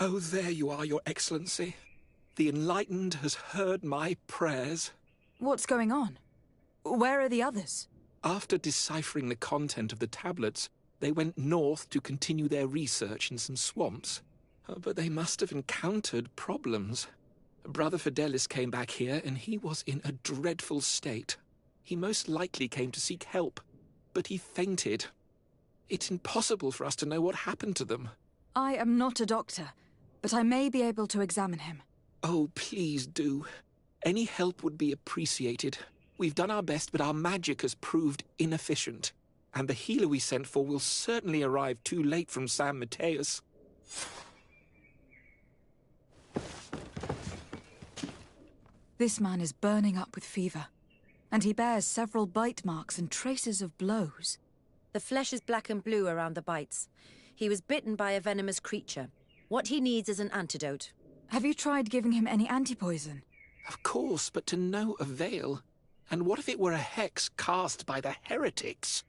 Oh, there you are, Your Excellency. The Enlightened has heard my prayers. What's going on? Where are the others? After deciphering the content of the tablets, they went north to continue their research in some swamps. But they must have encountered problems. Brother Fidelis came back here, and he was in a dreadful state. He most likely came to seek help, but he fainted. It's impossible for us to know what happened to them. I am not a doctor, but I may be able to examine him. Oh, please do. Any help would be appreciated. We've done our best, but our magic has proved inefficient. And the healer we sent for will certainly arrive too late from San Mateus. This man is burning up with fever, and he bears several bite marks and traces of blows. The flesh is black and blue around the bites. He was bitten by a venomous creature. What he needs is an antidote. Have you tried giving him any antipoison? Of course, but to no avail. And what if it were a hex cast by the heretics?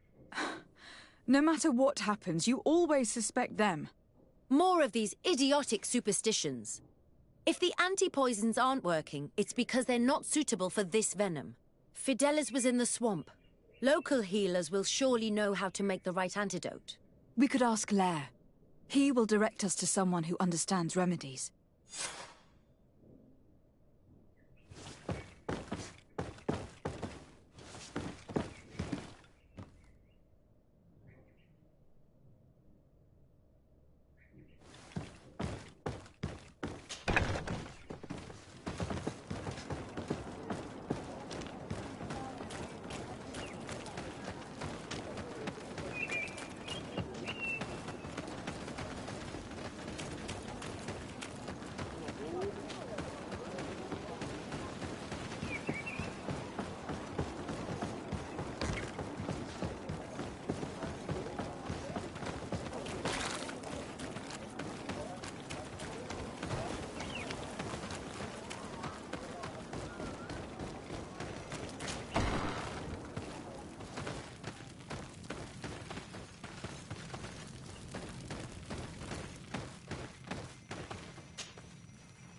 No matter what happens, you always suspect them. More of these idiotic superstitions. If the anti-poisons aren't working, it's because they're not suitable for this venom. Fidelis was in the swamp. Local healers will surely know how to make the right antidote. We could ask Lair. He will direct us to someone who understands remedies.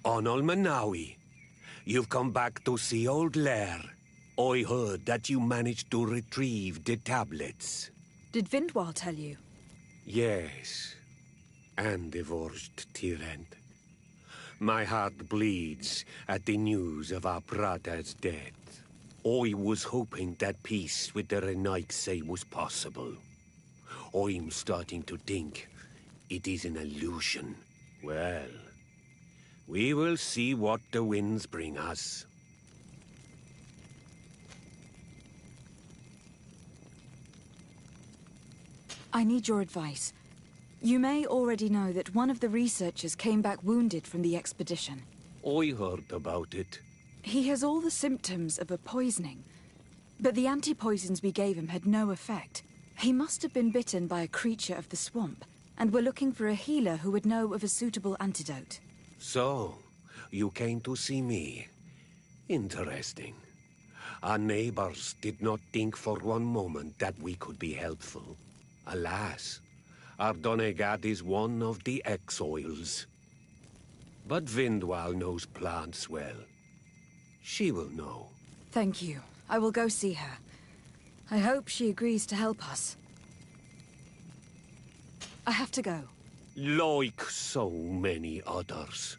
Onol Manawi, you've come back to see old Lair. I heard that you managed to retrieve the tablets. Did Vindwal tell you? Yes, and divorced tyrant. My heart bleeds at the news of our brother's death. I was hoping that peace with the Renaigse was possible. I'm starting to think it is an illusion. Well, we will see what the winds bring us. I need your advice. You may already know that one of the researchers came back wounded from the expedition. I heard about it. He has all the symptoms of a poisoning, but the anti-poisons we gave him had no effect. He must have been bitten by a creature of the swamp, and we're looking for a healer who would know of a suitable antidote. So, you came to see me. Interesting. Our neighbors did not think for one moment that we could be helpful. Alas, our Donegat is one of the exiles. But Vindwal knows plants well. She will know. Thank you. I will go see her. I hope she agrees to help us. I have to go. Like so many others.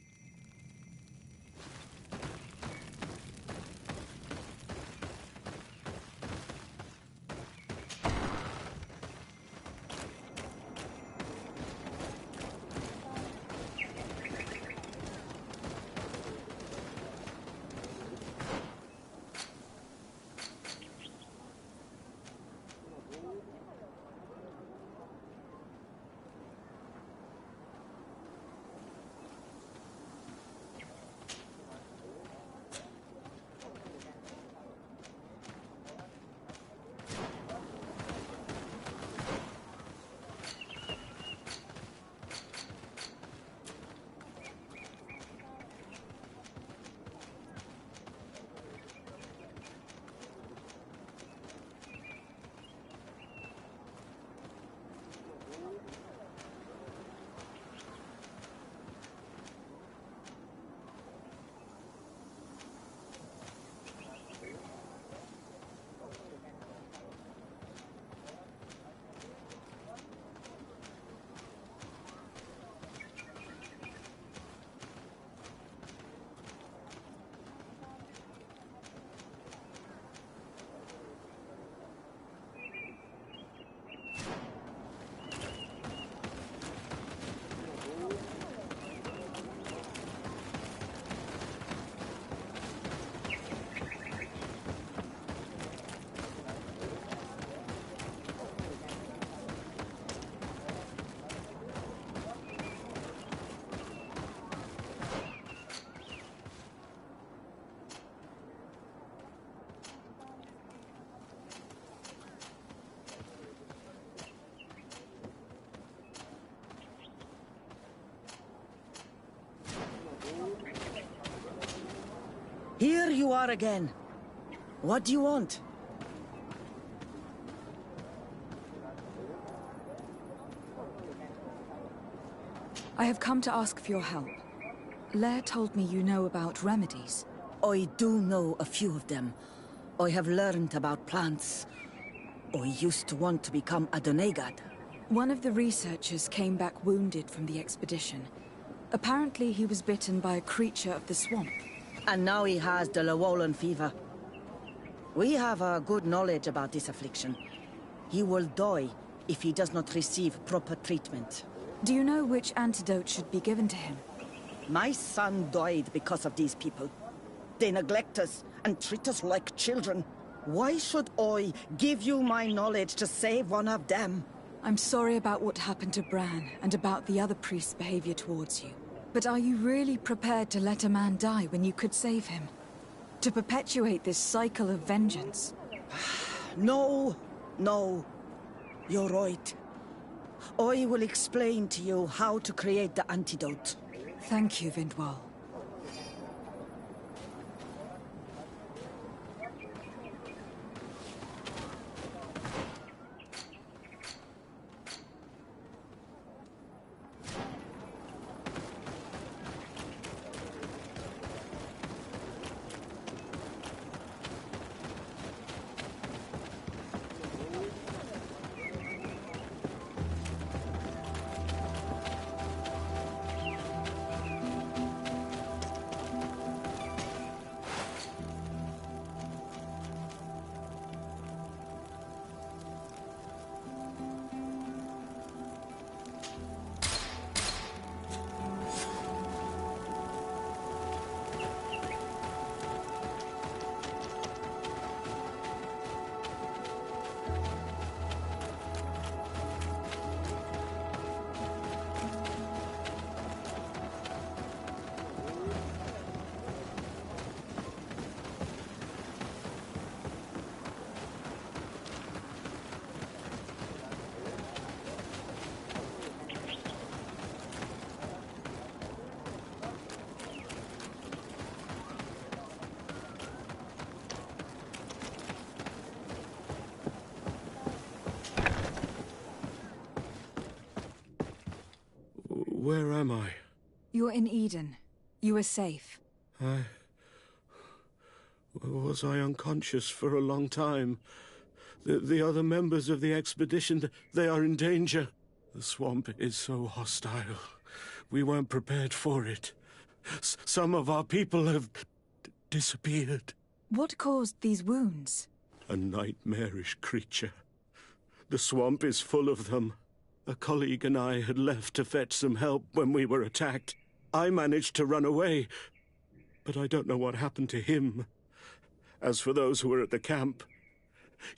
Here you are again. What do you want? I have come to ask for your help. Lair told me you know about remedies. I do know a few of them. I have learned about plants. I used to want to become a Donegad. One of the researchers came back wounded from the expedition. Apparently he was bitten by a creature of the swamp. And now he has the Llewellyn fever. We have a good knowledge about this affliction. He will die if he does not receive proper treatment. Do you know which antidote should be given to him? My son died because of these people. They neglect us and treat us like children. Why should I give you my knowledge to save one of them? I'm sorry about what happened to Bran and about the other priest's behavior towards you. But are you really prepared to let a man die when you could save him? To perpetuate this cycle of vengeance? No. You're right. I will explain to you how to create the antidote. Thank you, Vindwal. Where am I? You're in Eden. You are safe. Was I unconscious for a long time? The other members of the expedition, they are in danger. The swamp is so hostile. We weren't prepared for it. Some of our people have disappeared. What caused these wounds? A nightmarish creature. The swamp is full of them. A colleague and I had left to fetch some help when we were attacked. I managed to run away, but I don't know what happened to him. As for those who were at the camp,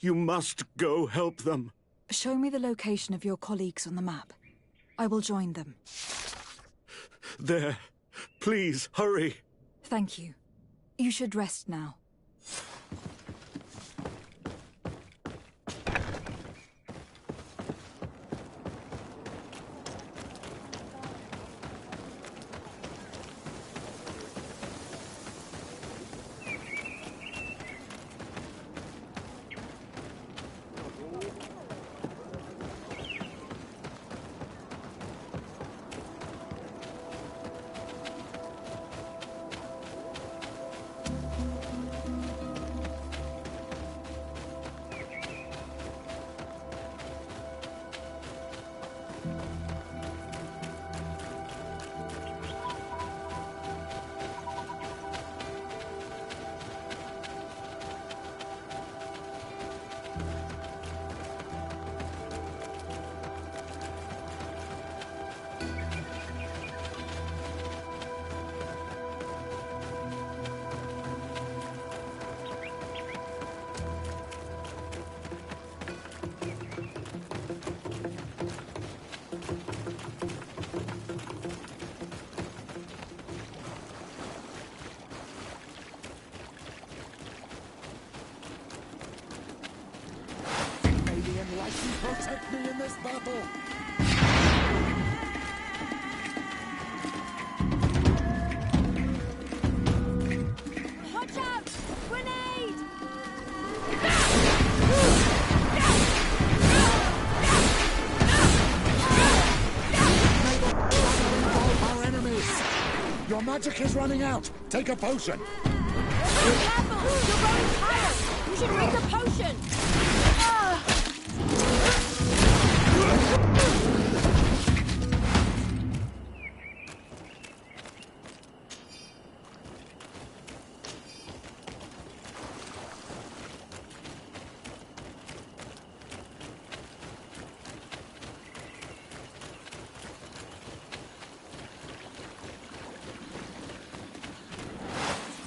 you must go help them. Show me the location of your colleagues on the map. I will join them. There. Please, hurry. Thank you. You should rest now. Protect me in this battle! Watch magic is running out. Take a potion. Careful! You're growing tired! You should drink a potion!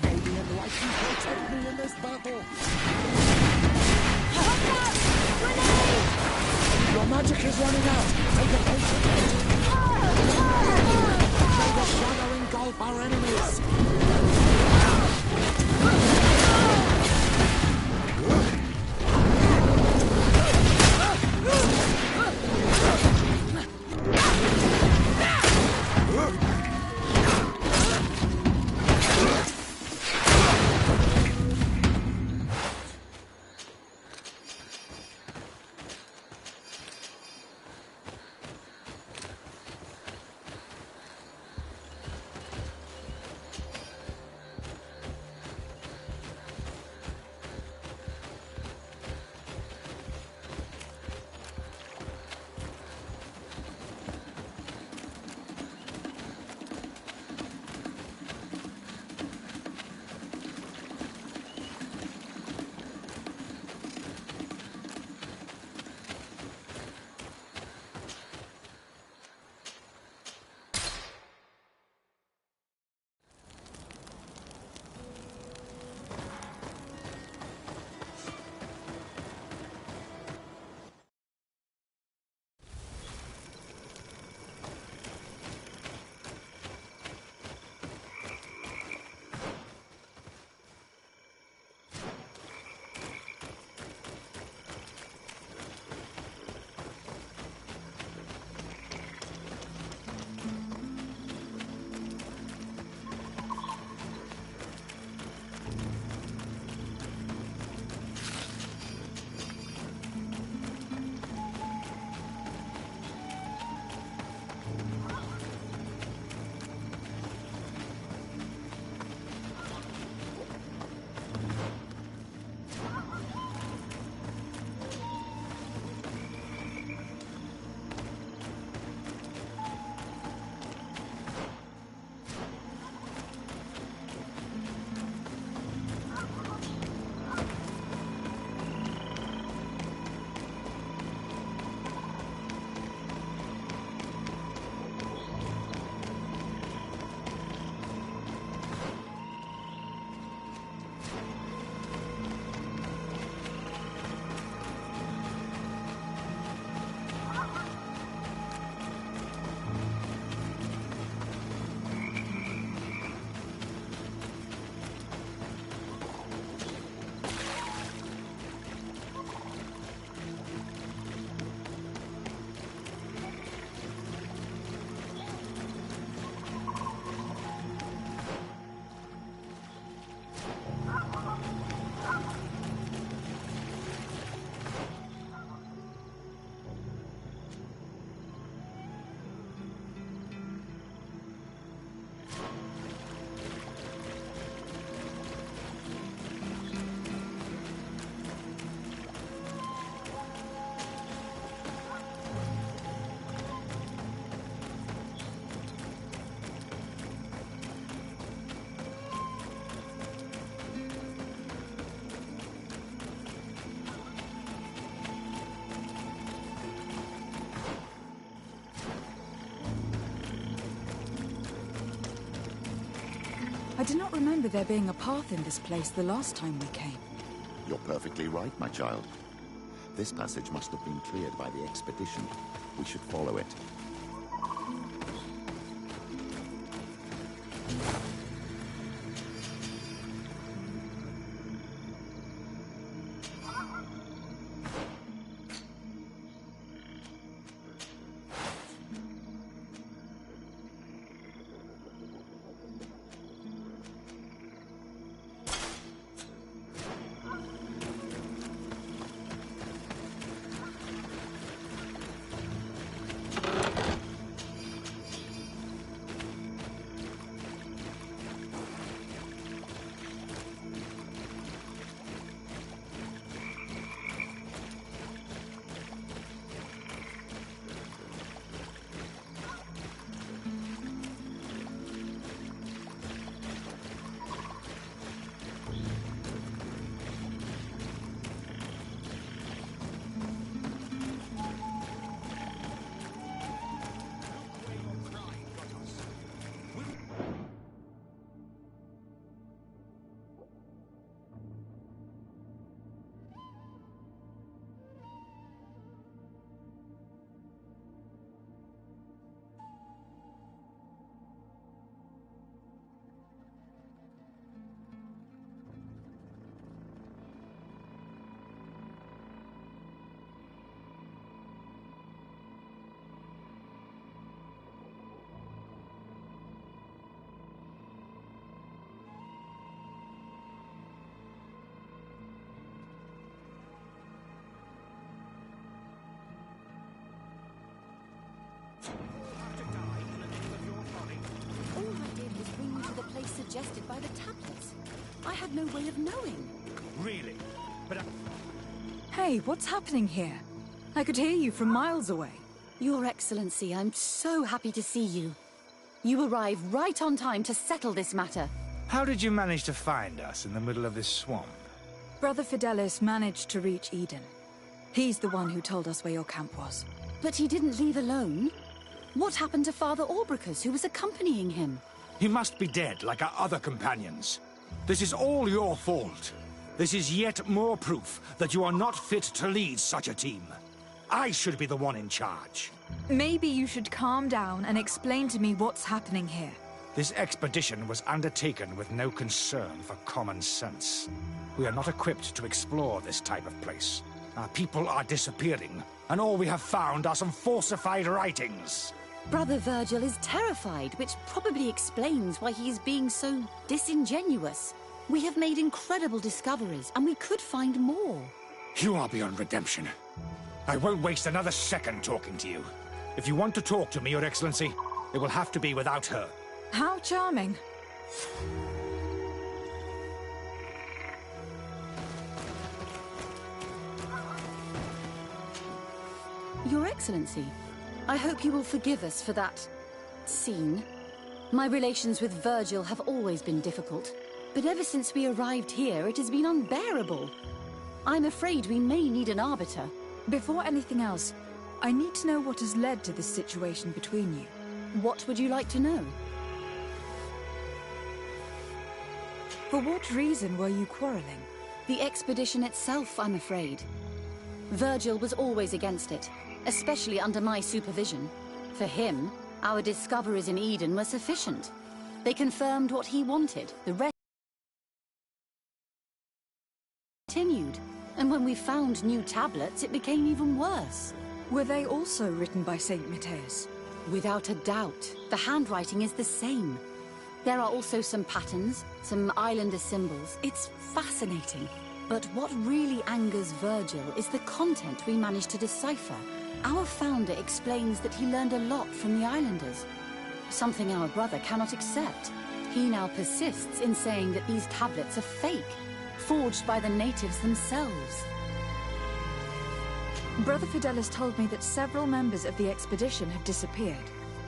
May the enlightened protect me in this battle. Your magic is running out. Take a potion. May the shadow engulf our enemies. I do not remember there being a path in this place the last time we came. You're perfectly right, my child. This passage must have been cleared by the expedition. We should follow it. suggested by the tablets. I had no way of knowing. Really? But Hey, what's happening here? I could hear you from miles away. Your Excellency, I'm so happy to see you. You arrived right on time to settle this matter. how did you manage to find us in the middle of this swamp? Brother Fidelis managed to reach Eden. He's the one who told us where your camp was. But he didn't leave alone. What happened to Father Orbricus, who was accompanying him? He must be dead, like our other companions. This is all your fault. This is yet more proof that you are not fit to lead such a team. I should be the one in charge. Maybe you should calm down and explain to me what's happening here. This expedition was undertaken with no concern for common sense. We are not equipped to explore this type of place. Our people are disappearing, and all we have found are some falsified writings. Brother Virgil is terrified, which probably explains why he is being so disingenuous. We have made incredible discoveries, and we could find more. You are beyond redemption. I won't waste another second talking to you. If you want to talk to me, Your Excellency, it will have to be without her. How charming. Your Excellency, I hope you will forgive us for that scene. My relations with Virgil have always been difficult, but ever since we arrived here, it has been unbearable. I'm afraid we may need an arbiter. Before anything else, I need to know what has led to this situation between you. What would you like to know? For what reason were you quarreling? The expedition itself, I'm afraid. Virgil was always against it, especially under my supervision. For him, our discoveries in Eden were sufficient. They confirmed what he wanted. The rest continued. And when we found new tablets, it became even worse. Were they also written by Saint Matthias? Without a doubt. The handwriting is the same. There are also some patterns, some islander symbols. It's fascinating. But what really angers Virgil is the content we managed to decipher. Our founder explains that he learned a lot from the islanders, something our brother cannot accept. He now persists in saying that these tablets are fake, forged by the natives themselves. Brother Fidelis told me that several members of the expedition have disappeared.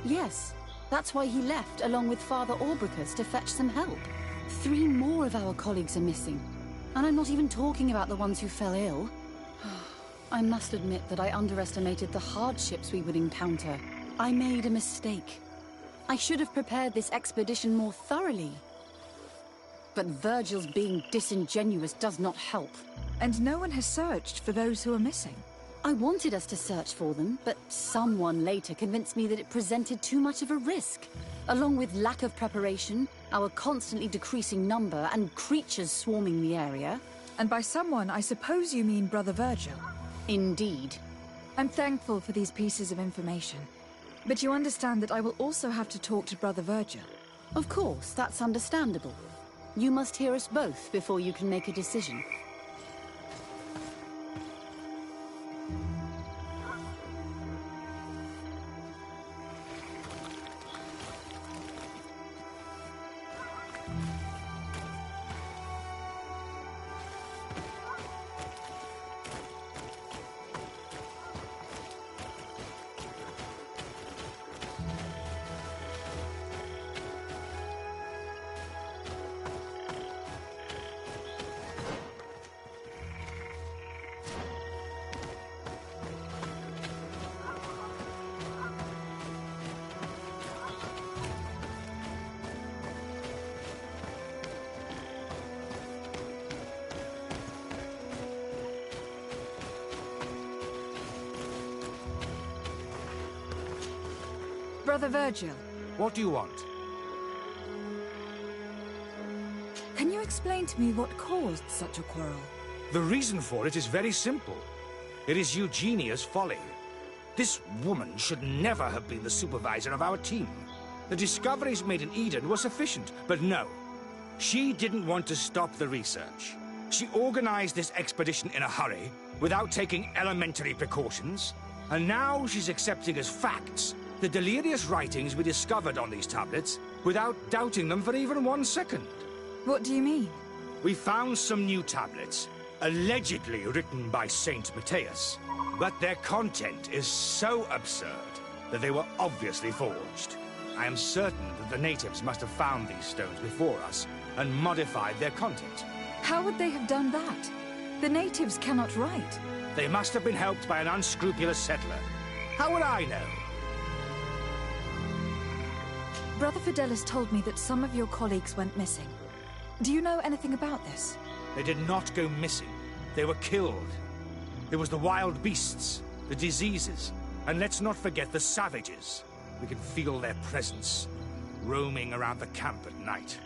Yes, that's why he left along with Father Orbricus to fetch some help. 3 more of our colleagues are missing, and I'm not even talking about the ones who fell ill. I must admit that I underestimated the hardships we would encounter. I made a mistake. I should have prepared this expedition more thoroughly. But Virgil's being disingenuous does not help. And no one has searched for those who are missing. I wanted us to search for them, but someone later convinced me that it presented too much of a risk. Along with lack of preparation, our constantly decreasing number, and creatures swarming the area. And by someone, I suppose you mean Brother Virgil. Indeed. I'm thankful for these pieces of information. But you understand that I will also have to talk to Brother Virgil. Of course, that's understandable. You must hear us both before you can make a decision. Brother Virgil, What do you want? can you explain to me what caused such a quarrel? The reason for it is very simple. It is Eugenia's folly. This woman should never have been the supervisor of our team. The discoveries made in Eden were sufficient, but no. She didn't want to stop the research. She organized this expedition in a hurry, without taking elementary precautions, and now she's accepting as facts The delirious writings we discovered on these tablets without doubting them for even 1 second. What do you mean? We found some new tablets, allegedly written by Saint Matthias, but their content is so absurd that they were obviously forged. I am certain that the natives must have found these stones before us and modified their content. How would they have done that? The natives cannot write. They must have been helped by an unscrupulous settler. How would I know? Brother Fidelis told me that some of your colleagues went missing. Do you know anything about this? They did not go missing. They were killed. It was the wild beasts, the diseases, and let's not forget the savages. We can feel their presence, roaming around the camp at night.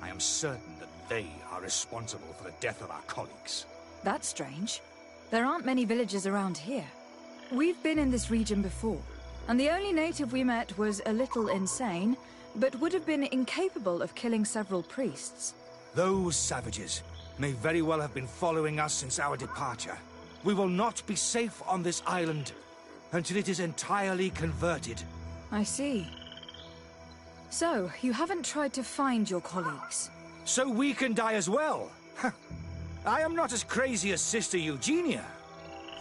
I am certain that they are responsible for the death of our colleagues. That's strange. There aren't many villages around here. We've been in this region before, and the only native we met was a little insane, but would have been incapable of killing several priests. Those savages may very well have been following us since our departure. We will not be safe on this island until it is entirely converted. I see. So, you haven't tried to find your colleagues? So we can die as well. I am not as crazy as Sister Eugenia.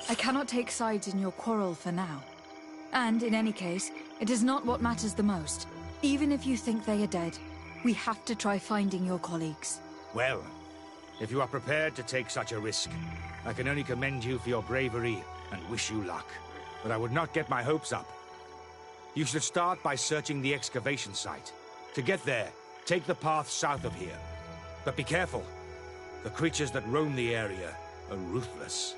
I cannot take sides in your quarrel for now. And, in any case, it is not what matters the most. Even if you think they are dead, we have to try finding your colleagues. Well, if you are prepared to take such a risk, I can only commend you for your bravery and wish you luck. But I would not get my hopes up. You should start by searching the excavation site. To get there, take the path south of here. But be careful. The creatures that roam the area are ruthless.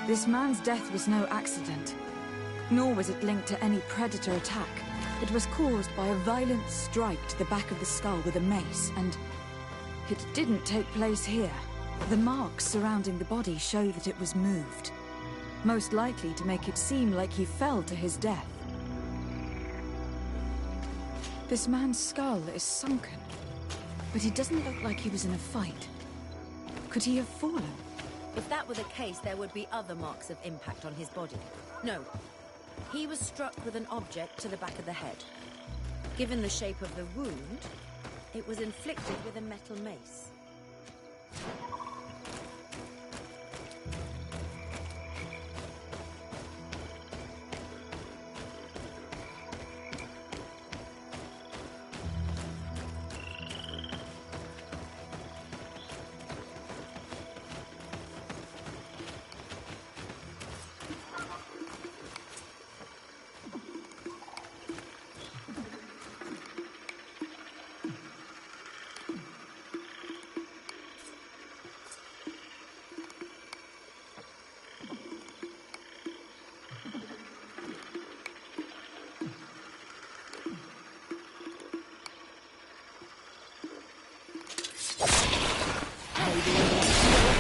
This man's death was no accident, nor was it linked to any predator attack. It was caused by a violent strike to the back of the skull with a mace, and it didn't take place here. The marks surrounding the body show that it was moved, most likely to make it seem like he fell to his death. This man's skull is sunken, but he doesn't look like he was in a fight. Could he have fallen? If that were the case, there would be other marks of impact on his body. No. He was struck with an object to the back of the head. Given the shape of the wound, it was inflicted with a metal mace.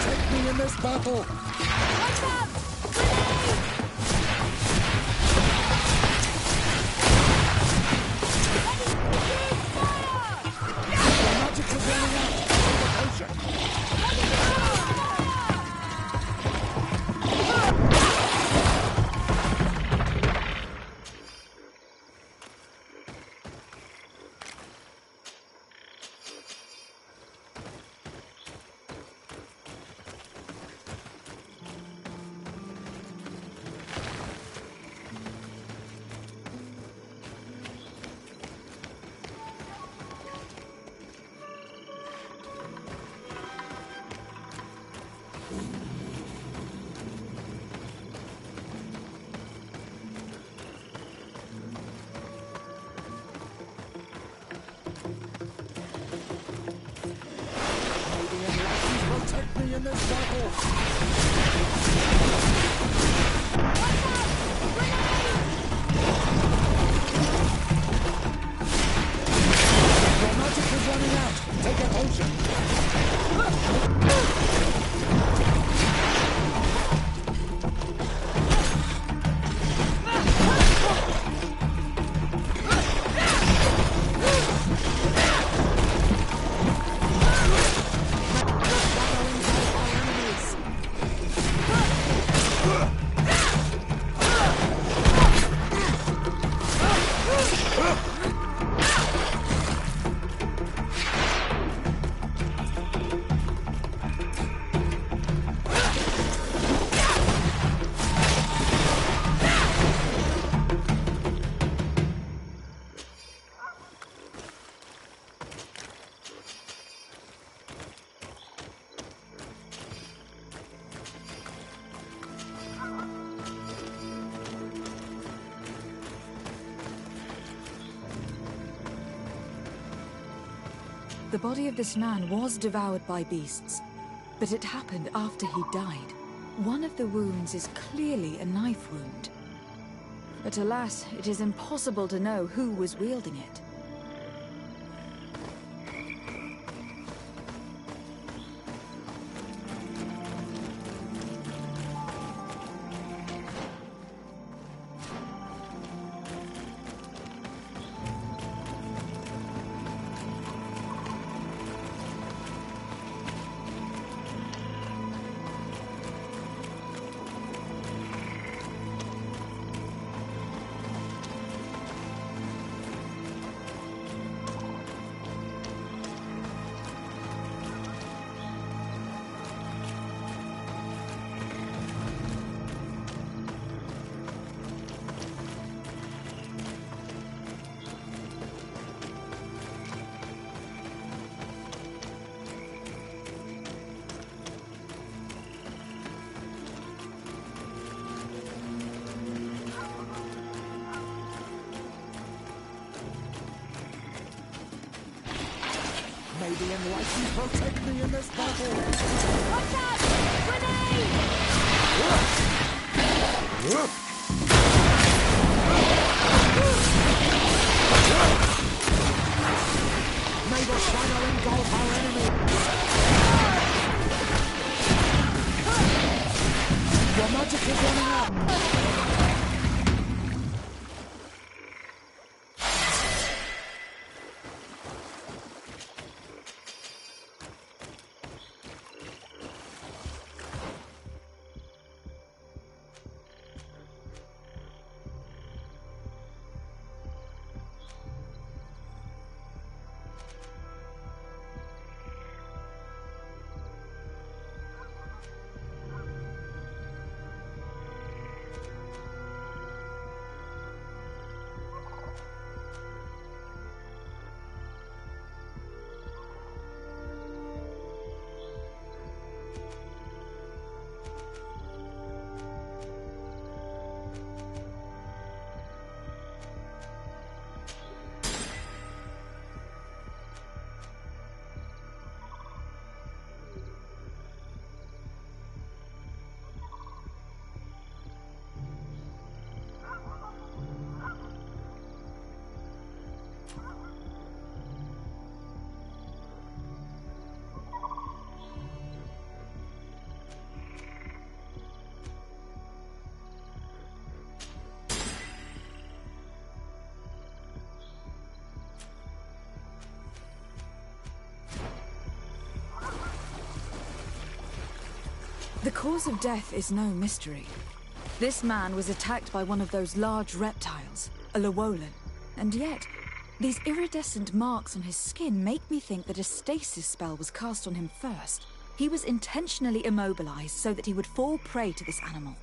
Take me in this battle! Watch out! The magic is running out! The potion! in this battle! Your magic is running out! Take a potion! The body of this man was devoured by beasts, but it happened after he died. One of the wounds is clearly a knife wound. But alas, it is impossible to know who was wielding it. May the Enlightened protect me in this battle! Watch out! Grenade! May the shadow engulf our enemy! Your magic is running out! The cause of death is no mystery. This man was attacked by one of those large reptiles, a Llewellyn. And yet, these iridescent marks on his skin make me think that a stasis spell was cast on him first. He was intentionally immobilized so that he would fall prey to this animal.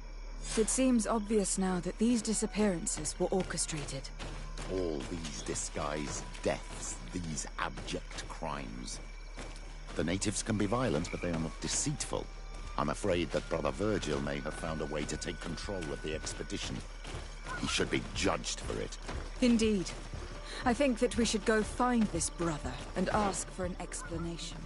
It seems obvious now that these disappearances were orchestrated. All these disguised deaths, these abject crimes. The natives can be violent, but they are not deceitful. I'm afraid that Brother Virgil may have found a way to take control of the expedition. He should be judged for it. Indeed. I think that we should go find this brother and ask for an explanation.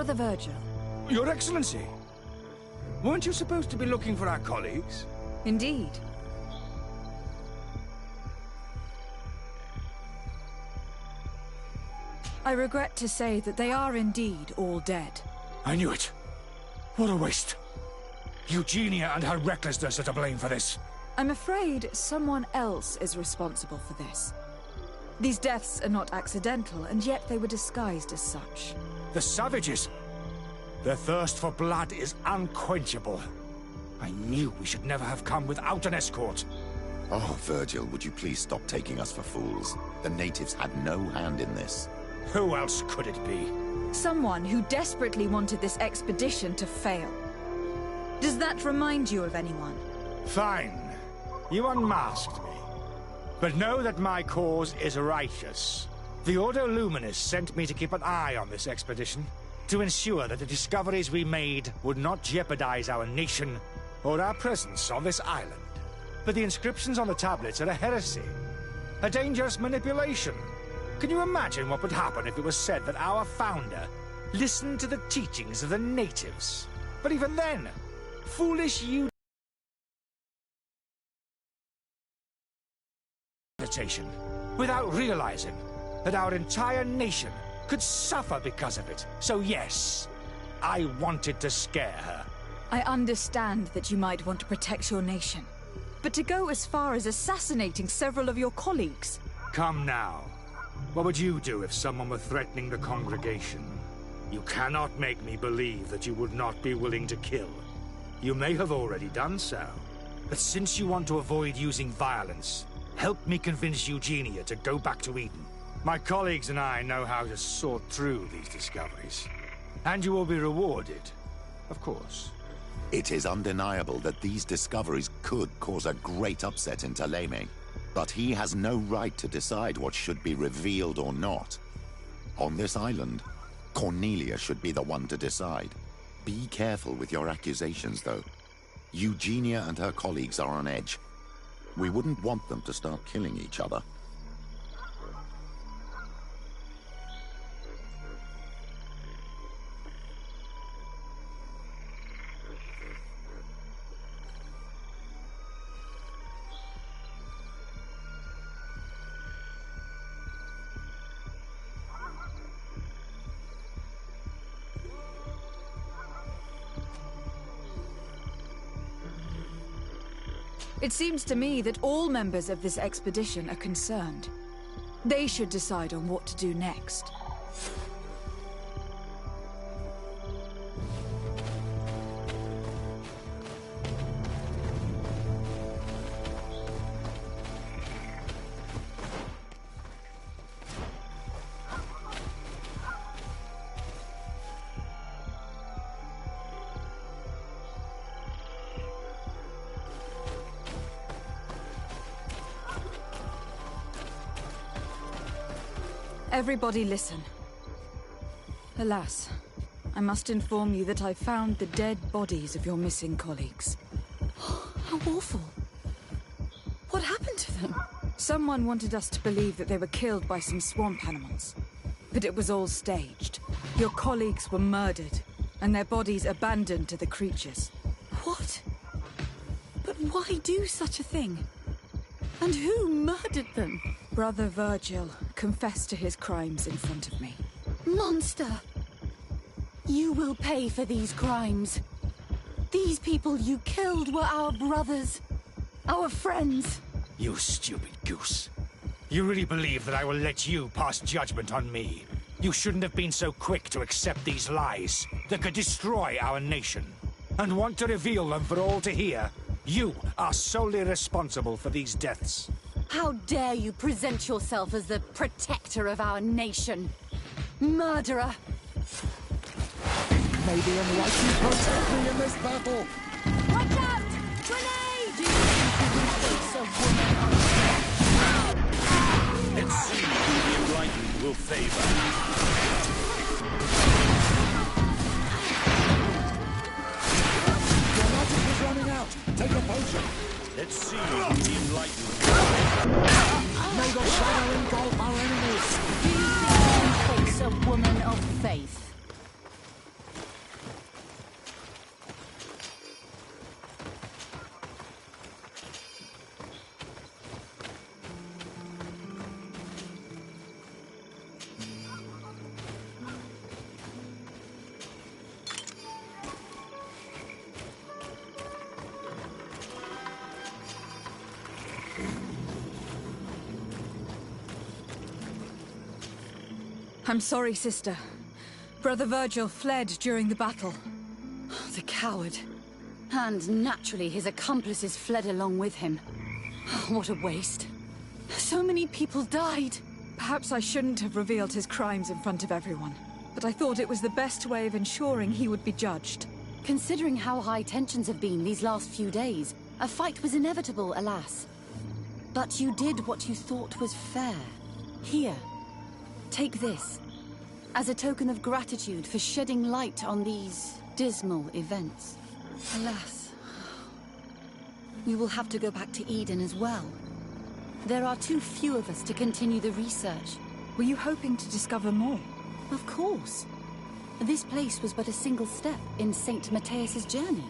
Brother Virgil. Your Excellency! Weren't you supposed to be looking for our colleagues? Indeed. I regret to say that they are indeed all dead. I knew it. What a waste. Eugenia and her recklessness are to blame for this. I'm afraid someone else is responsible for this. These deaths are not accidental, and yet they were disguised as such. The savages! Their thirst for blood is unquenchable. I knew we should never have come without an escort. Oh, Virgil, would you please stop taking us for fools? The natives had no hand in this. Who else could it be? Someone who desperately wanted this expedition to fail. Does that remind you of anyone? Fine. You unmasked me. But know that my cause is righteous. The Ordo Luminis sent me to keep an eye on this expedition, to ensure that the discoveries we made would not jeopardize our nation or our presence on this island. But the inscriptions on the tablets are a heresy, a dangerous manipulation. Can you imagine what would happen if it was said that our founder listened to the teachings of the natives? But even then, foolish you meditation, without realizing that our entire nation could suffer because of it. So yes, I wanted to scare her. I understand that you might want to protect your nation, but to go as far as assassinating several of your colleagues... Come now. What would you do if someone were threatening the congregation? You cannot make me believe that you would not be willing to kill. You may have already done so. But since you want to avoid using violence, help me convince Eugenia to go back to Eden. My colleagues and I know how to sort through these discoveries. And you will be rewarded, of course. It is undeniable that these discoveries could cause a great upset in Thélème. But he has no right to decide what should be revealed or not. On this island, Cornelia should be the one to decide. Be careful with your accusations, though. Eugenia and her colleagues are on edge. We wouldn't want them to start killing each other. It seems to me that all members of this expedition are concerned. They should decide on what to do next. Everybody listen. Alas, I must inform you that I found the dead bodies of your missing colleagues. How awful. What happened to them? Someone wanted us to believe that they were killed by some swamp animals. But it was all staged. Your colleagues were murdered, and their bodies abandoned to the creatures. What? But why do such a thing? And who murdered them? Brother Virgil confessed to his crimes in front of me. Monster! You will pay for these crimes. These people you killed were our brothers. Our friends. You stupid goose. You really believe that I will let you pass judgment on me? You shouldn't have been so quick to accept these lies that could destroy our nation. And want to reveal them for all to hear. You are solely responsible for these deaths. How dare you present yourself as the protector of our nation? Murderer! Maybe unlikely to protect me in this battle. Watch out! Grenade! Let's see who the enlightened will favor. Your magic is running out. Take a potion. Let's see who the enlightened will favor. May the shadow engulf our enemies. Do you think he takes a woman of faith? I'm sorry, sister. Brother Virgil fled during the battle. The coward. And naturally, his accomplices fled along with him. What a waste. So many people died. Perhaps I shouldn't have revealed his crimes in front of everyone, but I thought it was the best way of ensuring he would be judged. Considering how high tensions have been these last few days, a fight was inevitable, alas. But you did what you thought was fair. Here, take this, as a token of gratitude for shedding light on these dismal events. Alas, we will have to go back to Eden as well. There are too few of us to continue the research. Were you hoping to discover more? Of course. This place was but a single step in St. Matthias's journey.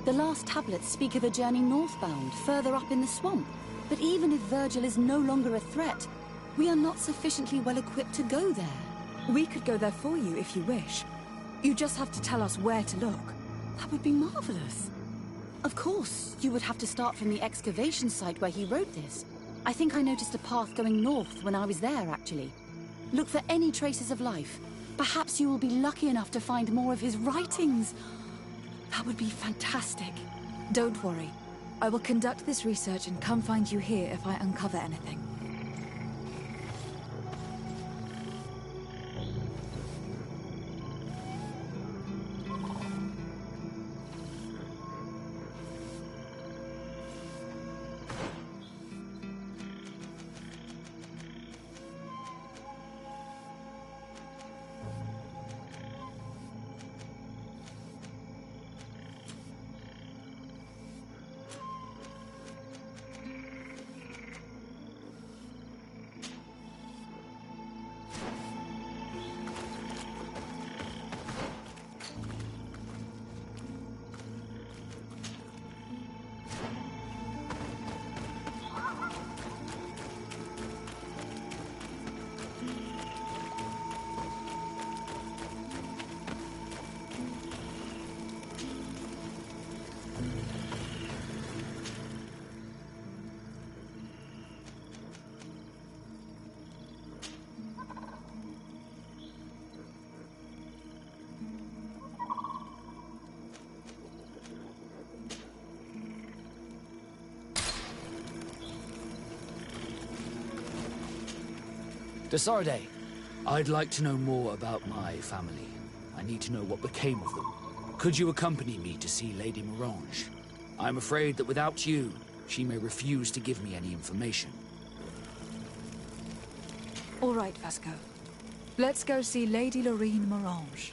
The last tablets speak of a journey northbound, further up in the swamp. But even if Virgil is no longer a threat, we are not sufficiently well equipped to go there. We could go there for you if you wish. You just have to tell us where to look. That would be marvelous. Of course, you would have to start from the excavation site where he wrote this. I think I noticed a path going north when I was there, actually. Look for any traces of life. Perhaps you will be lucky enough to find more of his writings. That would be fantastic. Don't worry. I will conduct this research and come find you here if I uncover anything. Desarde, I'd like to know more about my family. I need to know what became of them. Could you accompany me to see Lady Morange? I'm afraid that without you, she may refuse to give me any information. All right, Vasco. Let's go see Lady Lorraine Morange.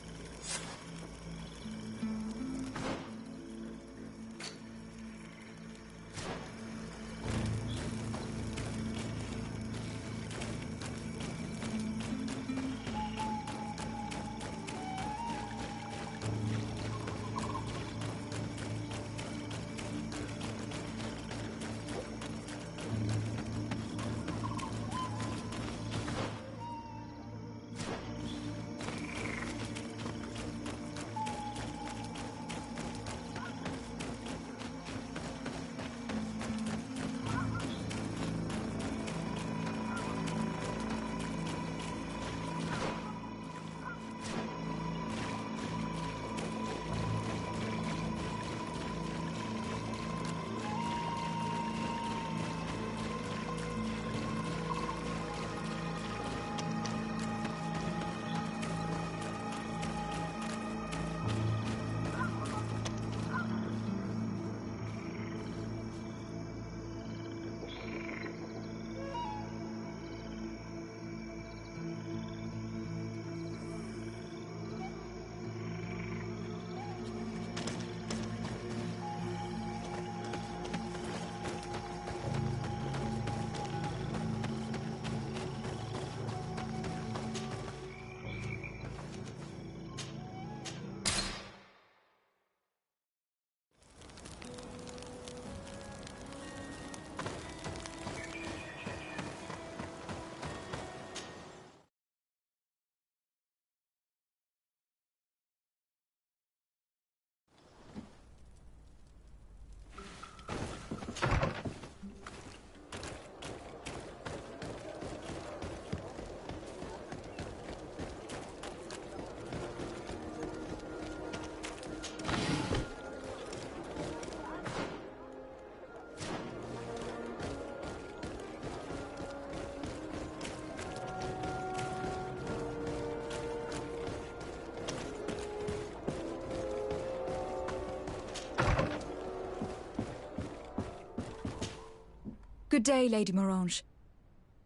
Good day, Lady Morange.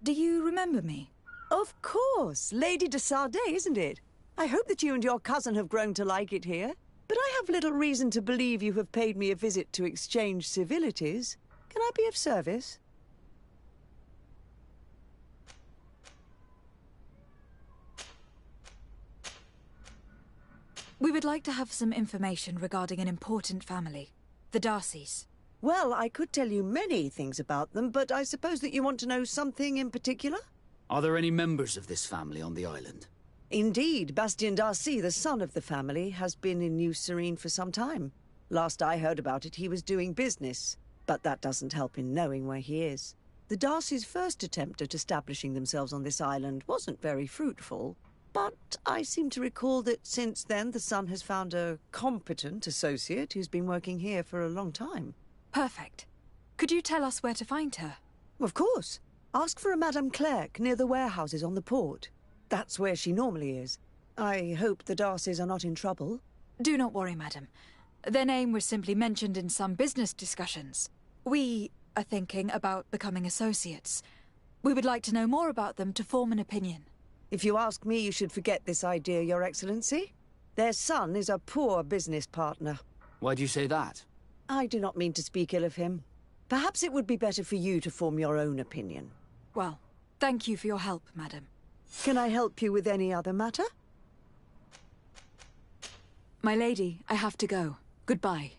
Do you remember me? Of course. Lady de Sardet, isn't it? I hope that you and your cousin have grown to like it here. But I have little reason to believe you have paid me a visit to exchange civilities. Can I be of service? We would like to have some information regarding an important family, the Darcys. Well, I could tell you many things about them, but I suppose that you want to know something in particular? Are there any members of this family on the island? Indeed, Bastien Darcy, the son of the family, has been in New Serene for some time. Last I heard about it, he was doing business, but that doesn't help in knowing where he is. The Darcys' first attempt at establishing themselves on this island wasn't very fruitful, but I seem to recall that since then the son has found a competent associate who's been working here for a long time. Perfect. Could you tell us where to find her? Of course. Ask for a Madame Clerc near the warehouses on the port. That's where she normally is. I hope the Darcys are not in trouble. Do not worry, madam. Their name was simply mentioned in some business discussions. We are thinking about becoming associates. We would like to know more about them to form an opinion. If you ask me, you should forget this idea, Your Excellency. Their son is a poor business partner. Why do you say that? I do not mean to speak ill of him. Perhaps it would be better for you to form your own opinion. Well, thank you for your help, madam. Can I help you with any other matter? My lady, I have to go. Goodbye.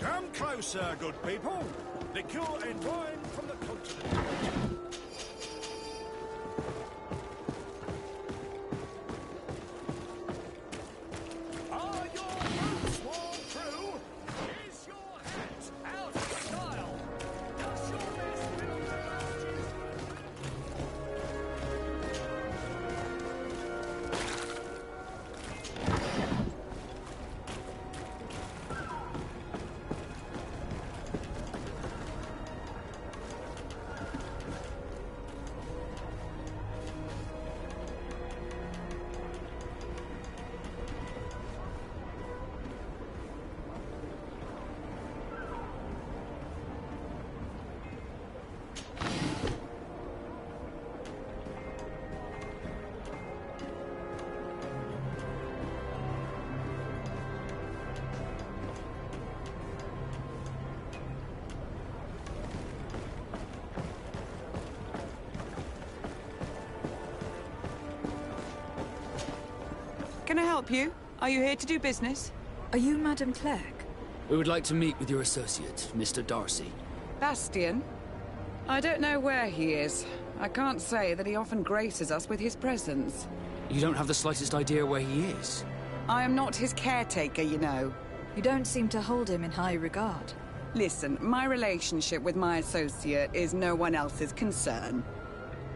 Come closer, good people. Liqueur and wine from the continent. Are your boots worn through? Is your hat out of style? Does your best bit of Can I help you? Are you here to do business? Are you Madame Clerc? We would like to meet with your associate, Mr. Darcy. Bastien? I don't know where he is. I can't say that he often graces us with his presence. You don't have the slightest idea where he is? I am not his caretaker, you know. You don't seem to hold him in high regard. Listen, my relationship with my associate is no one else's concern.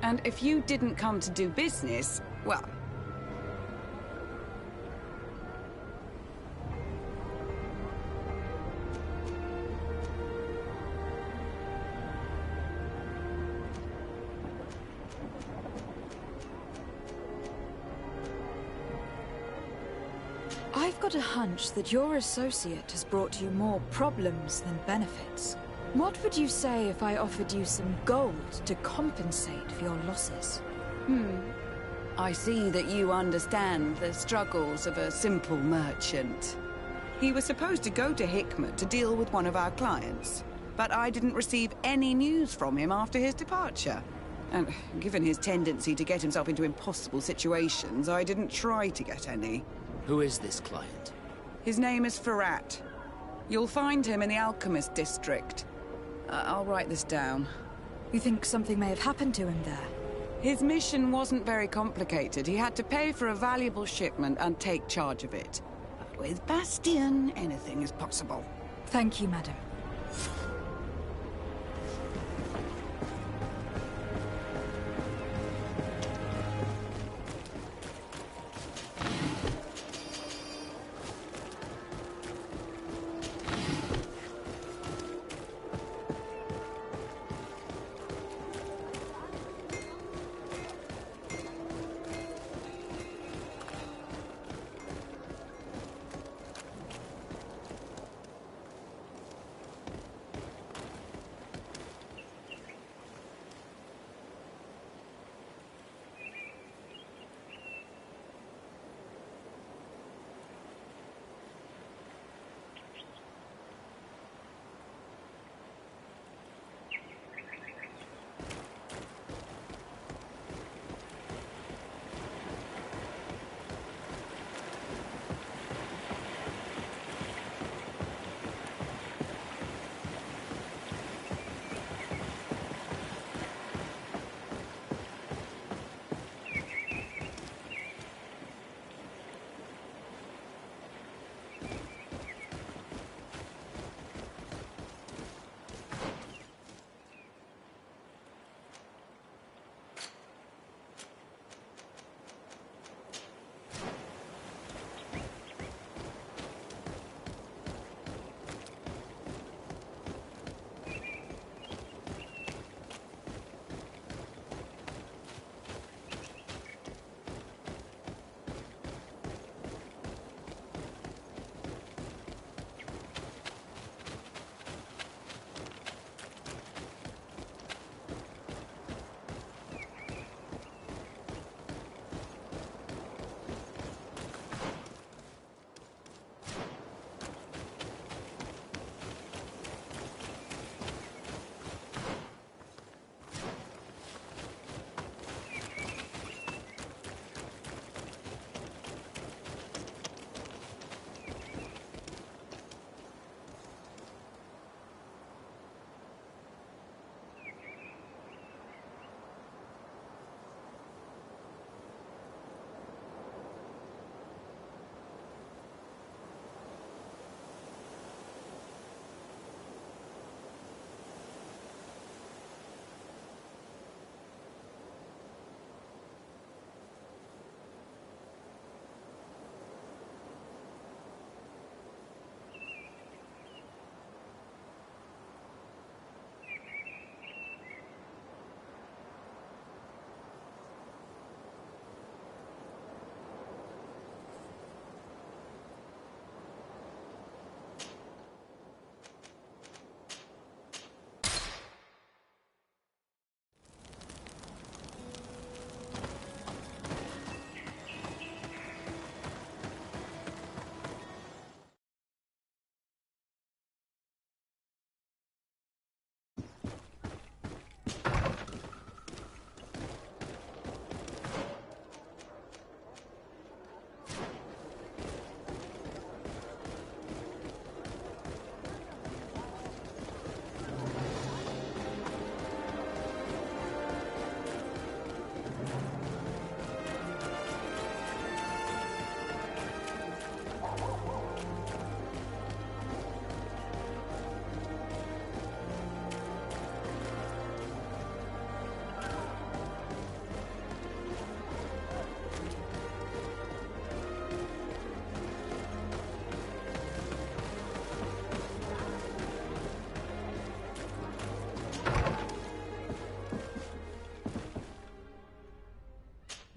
And if you didn't come to do business, well... I've got a hunch that your associate has brought you more problems than benefits. What would you say if I offered you some gold to compensate for your losses? I see that you understand the struggles of a simple merchant. He was supposed to go to Hikmet to deal with one of our clients, but I didn't receive any news from him after his departure. And given his tendency to get himself into impossible situations, I didn't try to get any. Who is this client? His name is Ferrat. You'll find him in the Alchemist District. I'll write this down. You think something may have happened to him there? His mission wasn't very complicated. He had to pay for a valuable shipment and take charge of it. But with Bastien, anything is possible. Thank you, madam.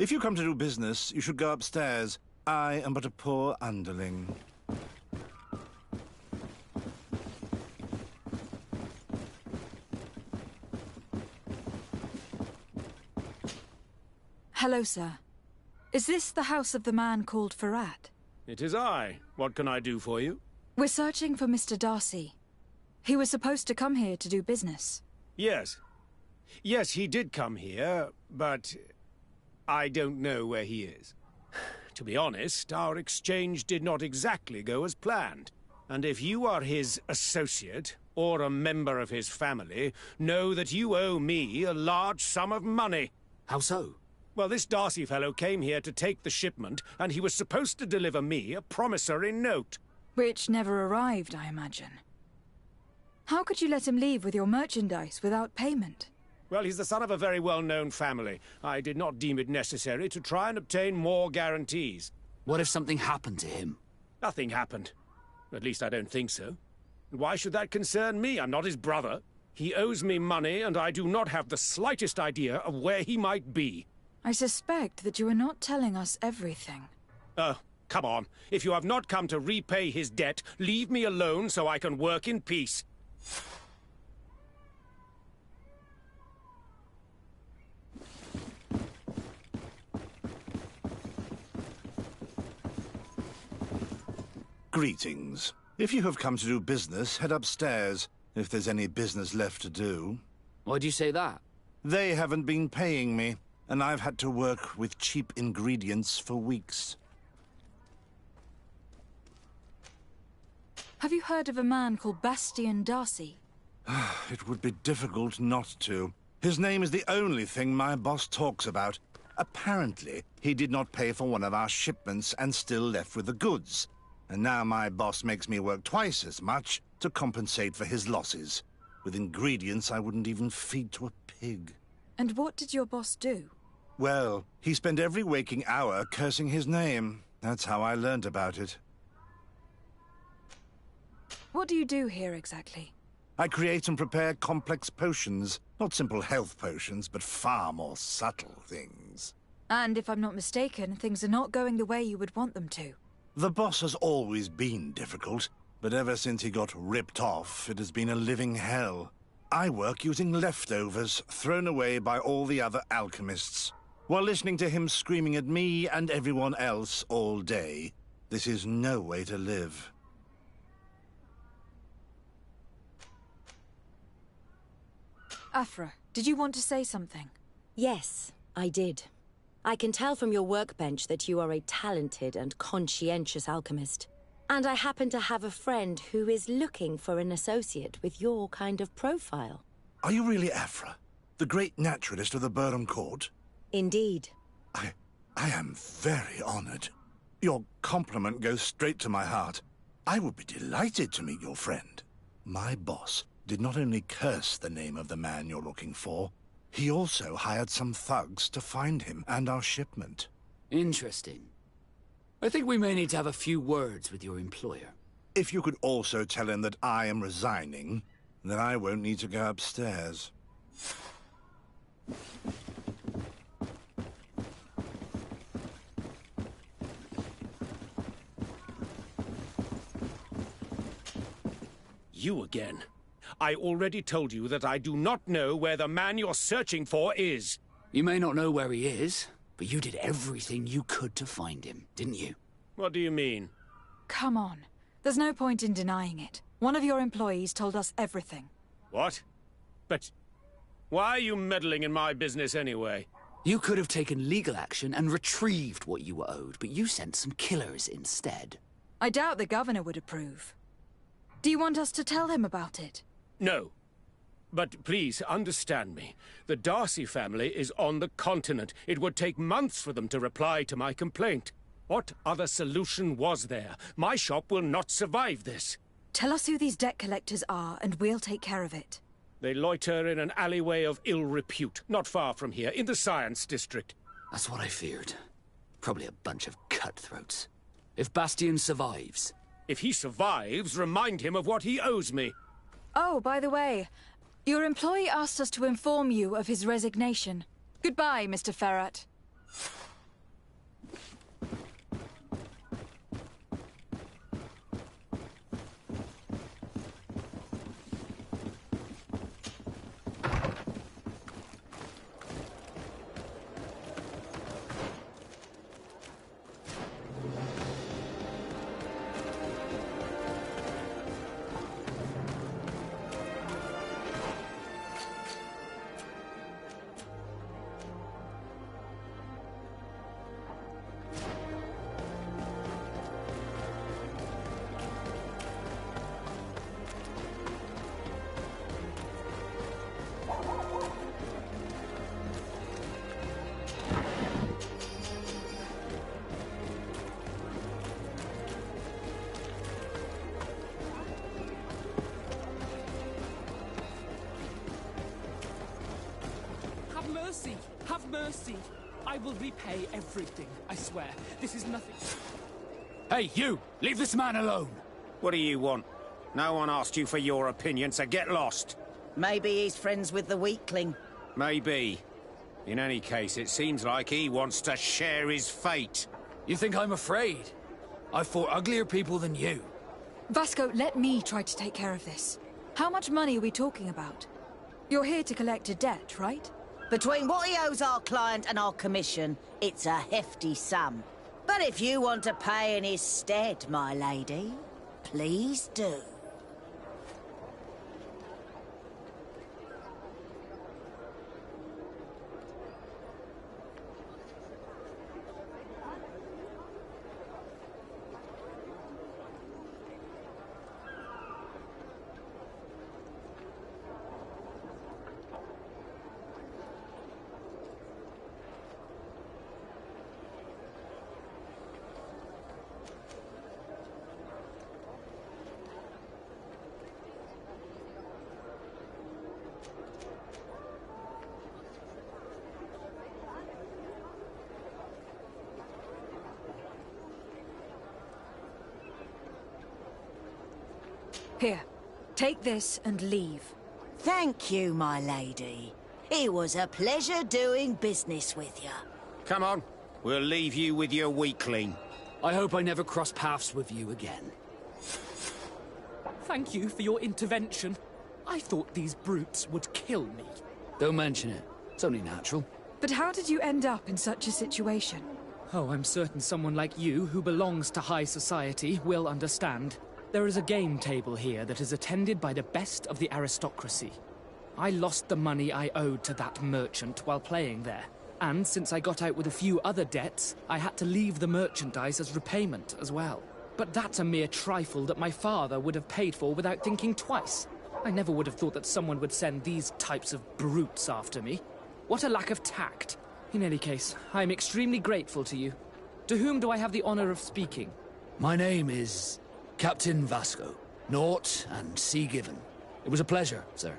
If you come to do business, you should go upstairs. I am but a poor underling. Hello, sir. Is this the house of the man called Farad? It is I. What can I do for you? We're searching for Mr. Darcy. He was supposed to come here to do business. Yes. Yes, he did come here, but I don't know where he is. To be honest, our exchange did not exactly go as planned. And if you are his associate, or a member of his family, know that you owe me a large sum of money. How so? Well, this Darcy fellow came here to take the shipment, and he was supposed to deliver me a promissory note. Which never arrived, I imagine. How could you let him leave with your merchandise without payment? Well, he's the son of a very well-known family. I did not deem it necessary to try and obtain more guarantees. What if something happened to him? Nothing happened. At least I don't think so. Why should that concern me? I'm not his brother. He owes me money, and I do not have the slightest idea of where he might be. I suspect that you are not telling us everything. Oh, come on. If you have not come to repay his debt, leave me alone so I can work in peace. Greetings. If you have come to do business, head upstairs, if there's any business left to do. Why do you say that? They haven't been paying me, and I've had to work with cheap ingredients for weeks. Have you heard of a man called Bastian Darcy? It would be difficult not to. His name is the only thing my boss talks about. Apparently, he did not pay for one of our shipments and still left with the goods. And now my boss makes me work twice as much to compensate for his losses. With ingredients I wouldn't even feed to a pig. And what did your boss do? Well, he spent every waking hour cursing his name. That's how I learned about it. What do you do here exactly? I create and prepare complex potions. Not simple health potions, but far more subtle things. And if I'm not mistaken, things are not going the way you would want them to. The boss has always been difficult, but ever since he got ripped off, it has been a living hell. I work using leftovers thrown away by all the other alchemists, while listening to him screaming at me and everyone else all day. This is no way to live. Afra, did you want to say something? Yes, I did. I can tell from your workbench that you are a talented and conscientious alchemist. And I happen to have a friend who is looking for an associate with your kind of profile. Are you really Afra, the great naturalist of the Burnham Court? Indeed. I am very honored. Your compliment goes straight to my heart. I would be delighted to meet your friend. My boss did not only curse the name of the man you're looking for, he also hired some thugs to find him and our shipment. Interesting. I think we may need to have a few words with your employer. If you could also tell him that I am resigning, then I won't need to go upstairs. You again. I already told you that I do not know where the man you're searching for is. You may not know where he is, but you did everything you could to find him, didn't you? What do you mean? Come on. There's no point in denying it. One of your employees told us everything. What? But why are you meddling in my business anyway? You could have taken legal action and retrieved what you were owed, but you sent some killers instead. I doubt the governor would approve. Do you want us to tell him about it? No. But please, understand me. The Darcy family is on the continent. It would take months for them to reply to my complaint. What other solution was there? My shop will not survive this. Tell us who these debt collectors are, and we'll take care of it. They loiter in an alleyway of ill repute, not far from here, in the Science District. That's what I feared. Probably a bunch of cutthroats. If Bastian survives... If he survives, remind him of what he owes me. Oh, by the way, your employee asked us to inform you of his resignation. Goodbye, Mr. Ferrat. mercy. I will repay everything, I swear. This is nothing. Hey, you! Leave this man alone! What do you want? No one asked you for your opinion, so get lost. Maybe he's friends with the weakling. Maybe. In any case, it seems like he wants to share his fate. You think I'm afraid? I've fought uglier people than you. Vasco, let me try to take care of this. How much money are we talking about? You're here to collect a debt, right? Between what he owes our client and our commission, it's a hefty sum. But if you want to pay in his stead, my lady, please do. Here, take this and leave. Thank you, my lady. It was a pleasure doing business with you. Come on, we'll leave you with your weakling. I hope I never cross paths with you again. Thank you for your intervention. I thought these brutes would kill me. Don't mention it. It's only natural. But how did you end up in such a situation? Oh, I'm certain someone like you, who belongs to high society, will understand. There is a game table here that is attended by the best of the aristocracy. I lost the money I owed to that merchant while playing there. And since I got out with a few other debts, I had to leave the merchandise as repayment as well. But that's a mere trifle that my father would have paid for without thinking twice. I never would have thought that someone would send these types of brutes after me. What a lack of tact. In any case, I am extremely grateful to you. To whom do I have the honor of speaking? My name is Captain Vasco. Naught and sea given. It was a pleasure, sir.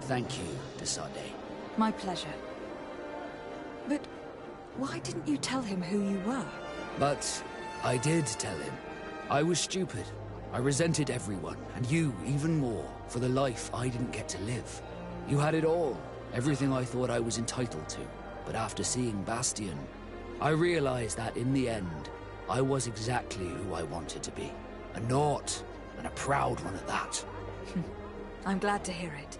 Thank you, Desade. My pleasure. But why didn't you tell him who you were? But I did tell him. I was stupid. I resented everyone, and you even more, for the life I didn't get to live. You had it all, everything I thought I was entitled to. But after seeing Bastion, I realized that in the end, I was exactly who I wanted to be. A naught, and a proud one at that. I'm glad to hear it.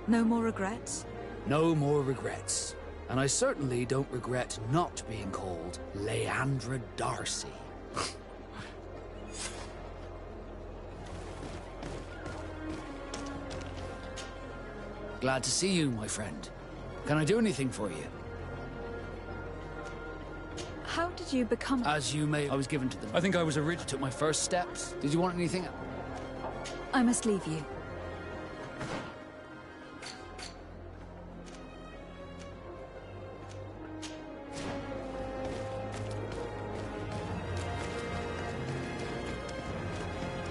No more regrets? No more regrets. And I certainly don't regret not being called Leandra Darcy. Glad to see you, my friend. Can I do anything for you? How did you become... As you may... I was given to them. I think I was took my first steps. Did you want anything? I must leave you.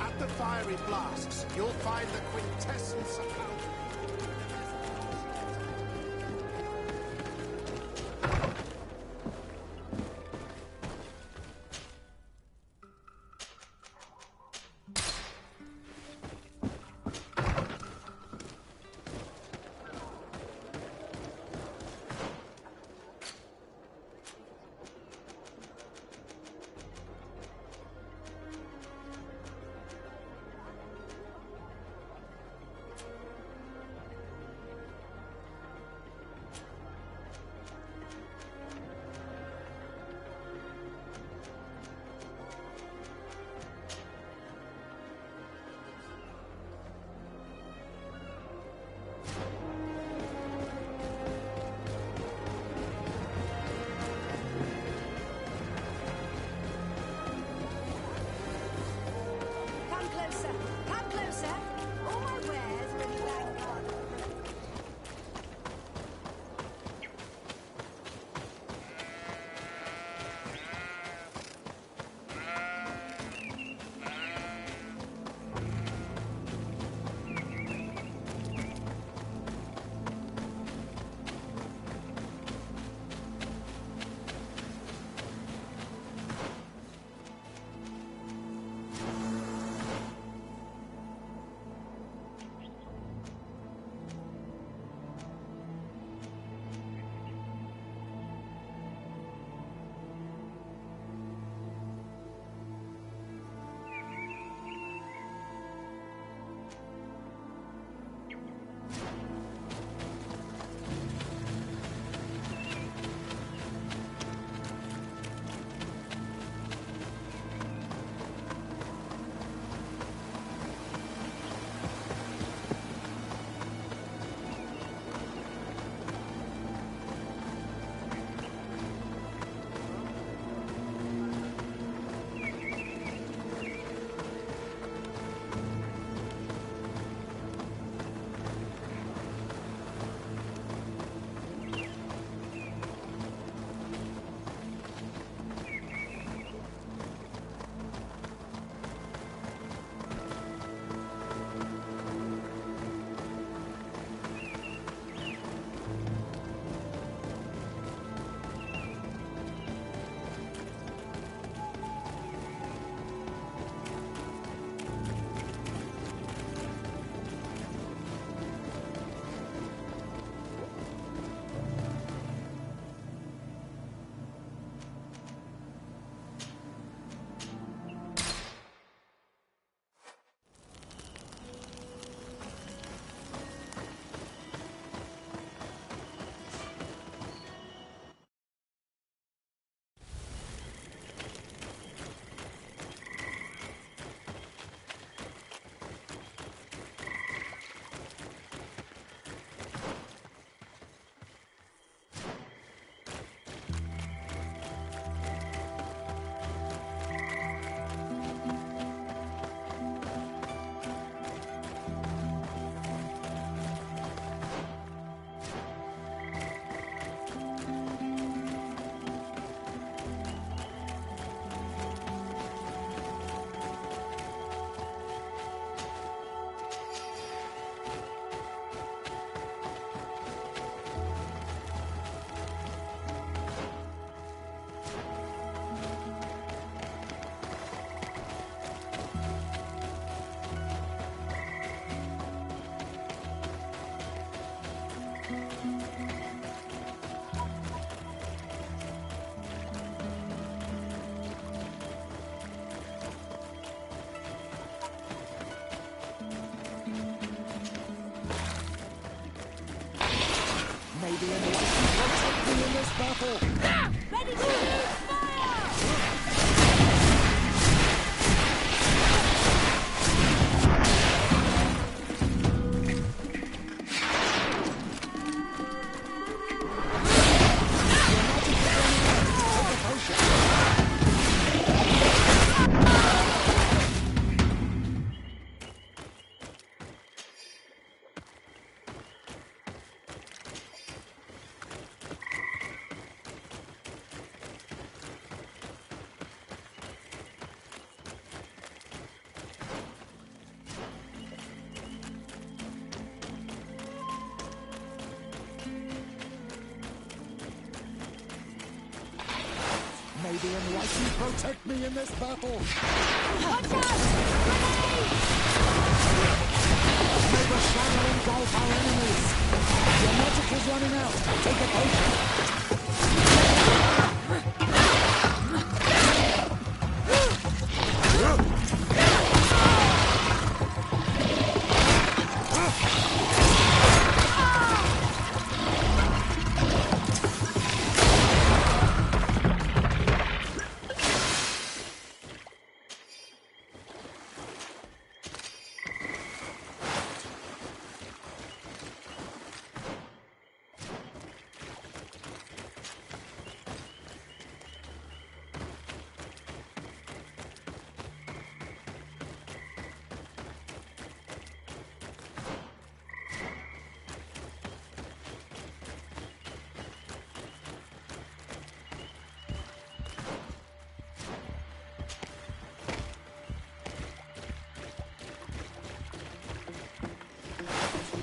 At the fiery flasks, you'll find the quintessence of... Maybe enlightened protect me in this battle! Ready to use fire! May the enlightened protect me in this battle! Watch out! May the shadow engulf our enemies! Your magic is running out! Take a potion!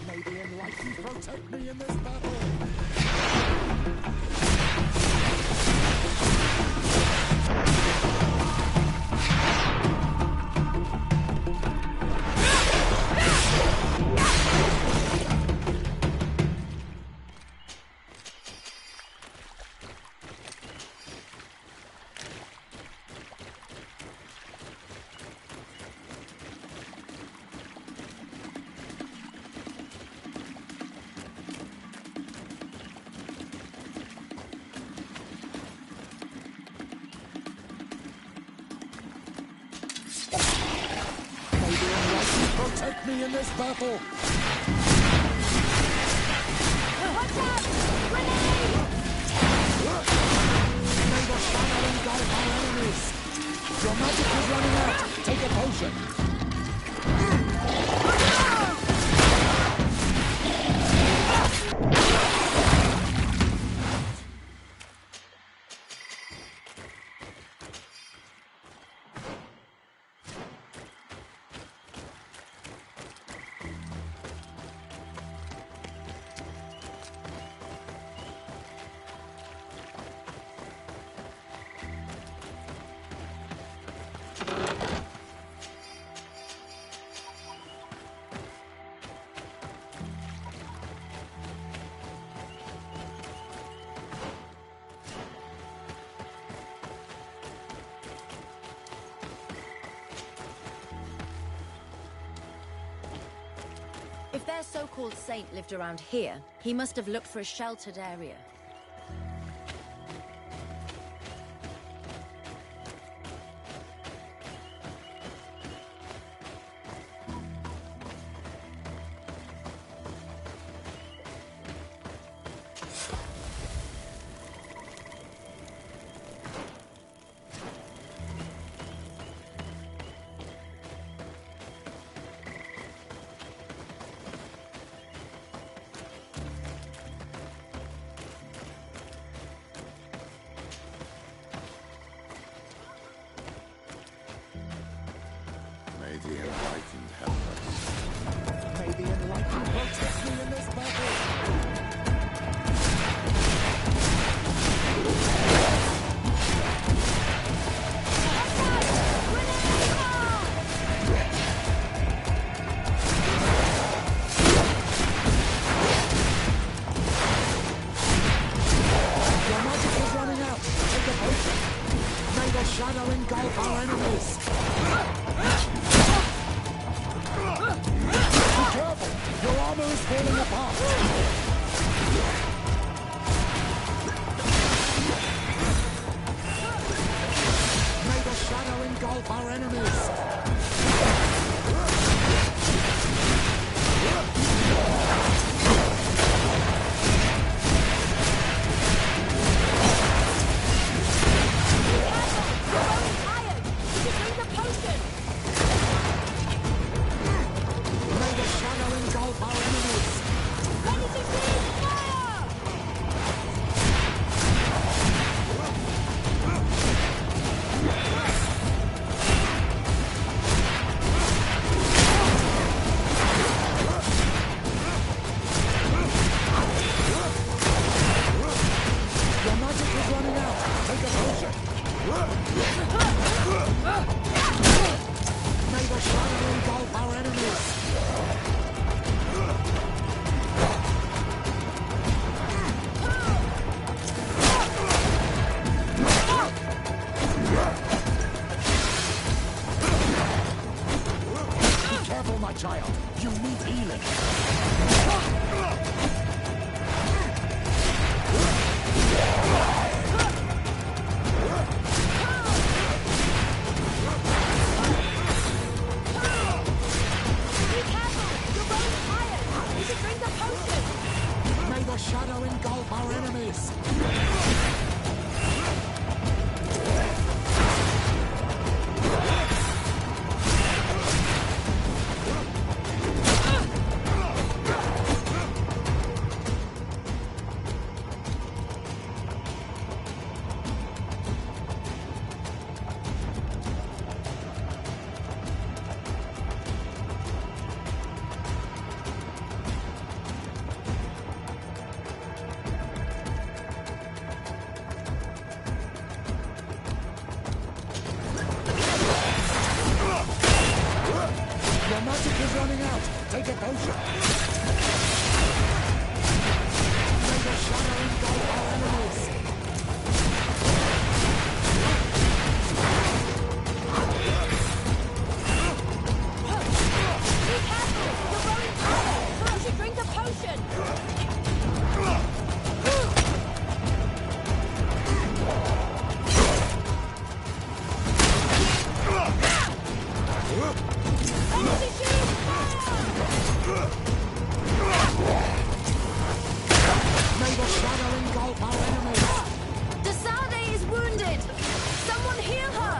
May the enlightened protect me in this battle! Protect me in this battle! Watch out! Grenade! May the shadow engulf our enemies! Your magic is running out! Take a potion! If their so-called saint lived around here, he must have looked for a sheltered area. May the enlightened help us. May the enlightened protect me in this battle! Your magic is running out! Take a potion! May the shadow engulf our enemies! Be careful! Your armor is falling apart! engulf our enemies! May the shadow engulf our enemies! Your magic is running out! Take a potion! May the shadow engulf our enemies! Be careful, my child. You need healing. May the shadow engulf our enemies. Your magic is running out. Take a potion. May the shadow engulf our enemies. Drink a potion! May the shadow engulf our enemies. Desarde is wounded! Someone heal her!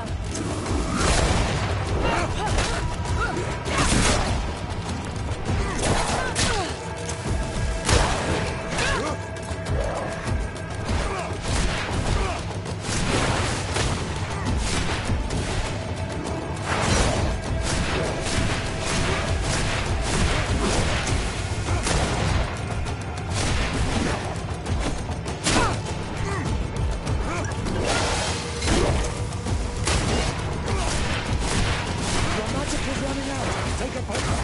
Your magic is running out. Take a potion.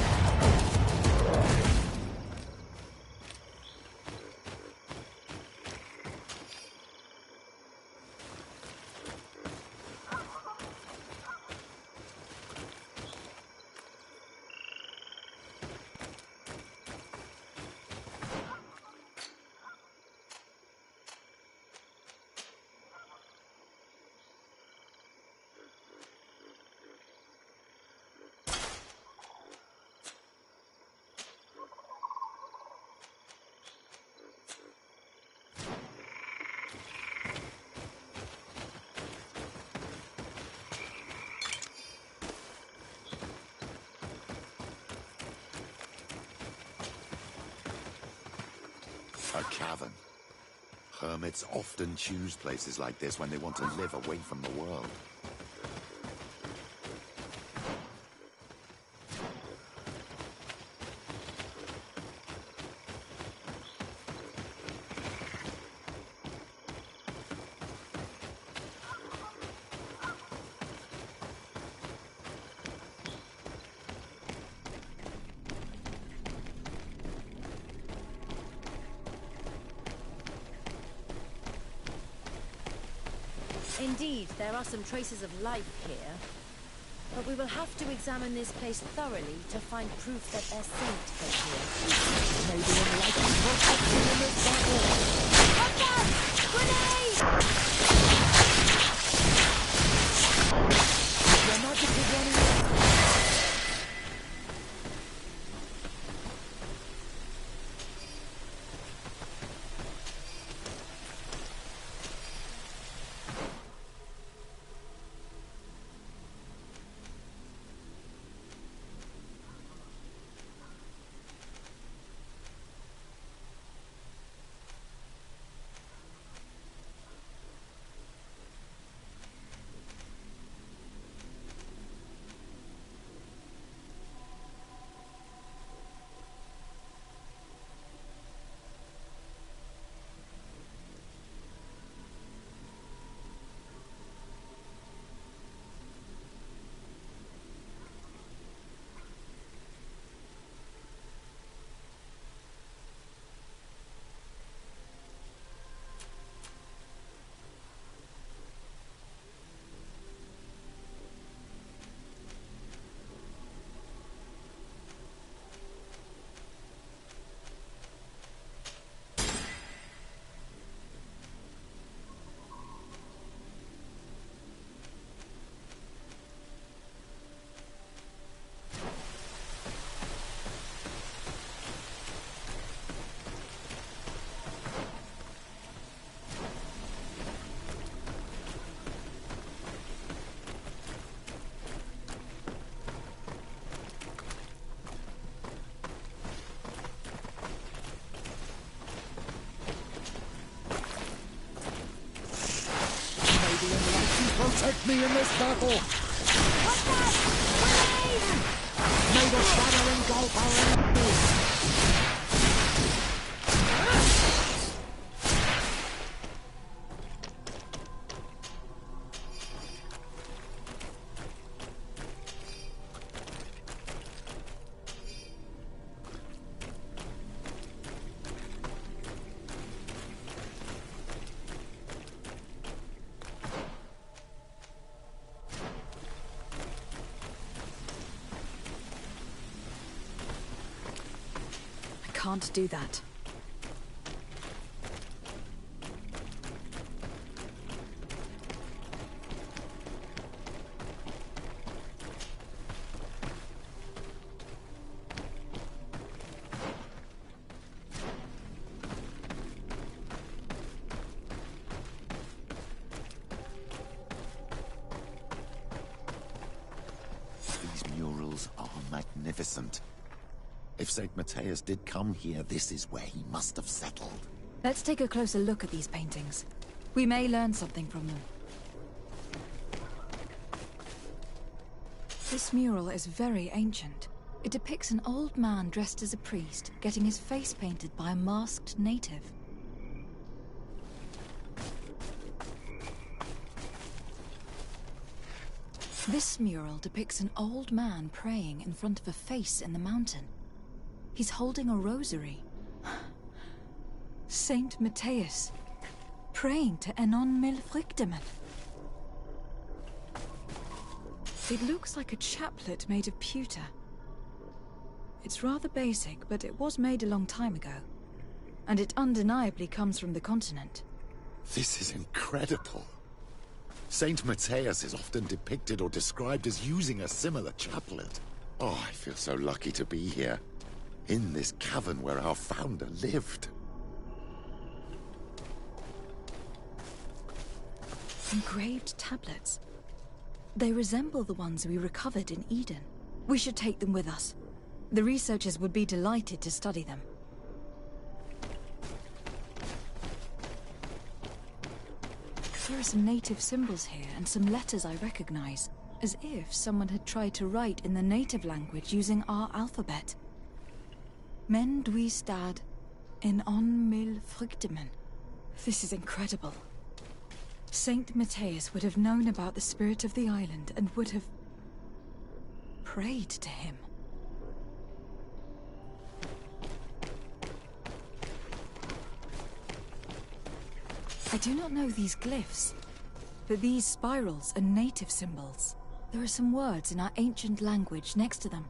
A cavern. Hermits often choose places like this when they want to live away from the world. Indeed, there are some traces of life here. But we will have to examine this place thoroughly to find proof that their saint is here. Maybe enlightened protection in this battle. Watch out! Grenade! Your protect me in this battle! May the shadow engulf our enemies! Can't do that. These murals are magnificent. If St. Matthias did come here, this is where he must have settled. Let's take a closer look at these paintings. We may learn something from them. This mural is very ancient. It depicts an old man dressed as a priest, getting his face painted by a masked native. This mural depicts an old man praying in front of a face in the mountain. He's holding a rosary. Saint Matthias, praying to Enon Mil Frichtemen. It looks like a chaplet made of pewter. It's rather basic, but it was made a long time ago. And it undeniably comes from the continent. This is incredible. Saint Matthias is often depicted or described as using a similar chaplet. Oh, I feel so lucky to be here. In this cavern where our founder lived. Engraved tablets. They resemble the ones we recovered in Eden. We should take them with us. The researchers would be delighted to study them. There are some native symbols here and some letters I recognize, as if someone had tried to write in the native language using our alphabet. Men dwi stad in on mil frichtemen. This is incredible. Saint Matthias would have known about the spirit of the island and would have prayed to him. I do not know these glyphs, but these spirals are native symbols. There are some words in our ancient language next to them.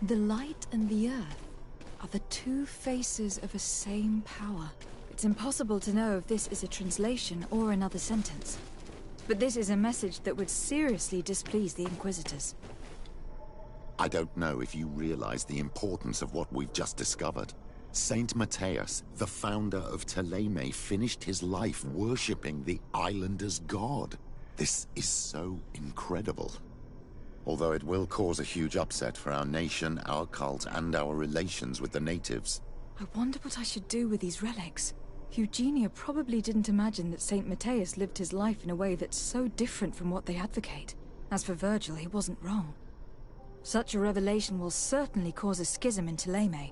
The light and the earth are the two faces of a same power. It's impossible to know if this is a translation or another sentence. But this is a message that would seriously displease the Inquisitors. I don't know if you realize the importance of what we've just discovered. Saint Matthias, the founder of Thélème, finished his life worshipping the islanders' god. This is so incredible. Although it will cause a huge upset for our nation, our cult, and our relations with the natives. I wonder what I should do with these relics. Eugenia probably didn't imagine that Saint Matthias lived his life in a way that's so different from what they advocate. As for Virgil, he wasn't wrong. Such a revelation will certainly cause a schism in Thélème.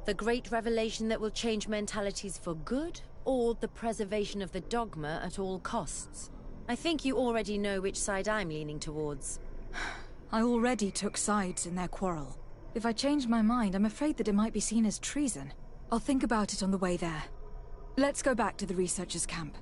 The great revelation that will change mentalities for good, or the preservation of the dogma at all costs? I think you already know which side I'm leaning towards. I already took sides in their quarrel. If I change my mind, I'm afraid that it might be seen as treason. I'll think about it on the way there. Let's go back to the researchers' camp.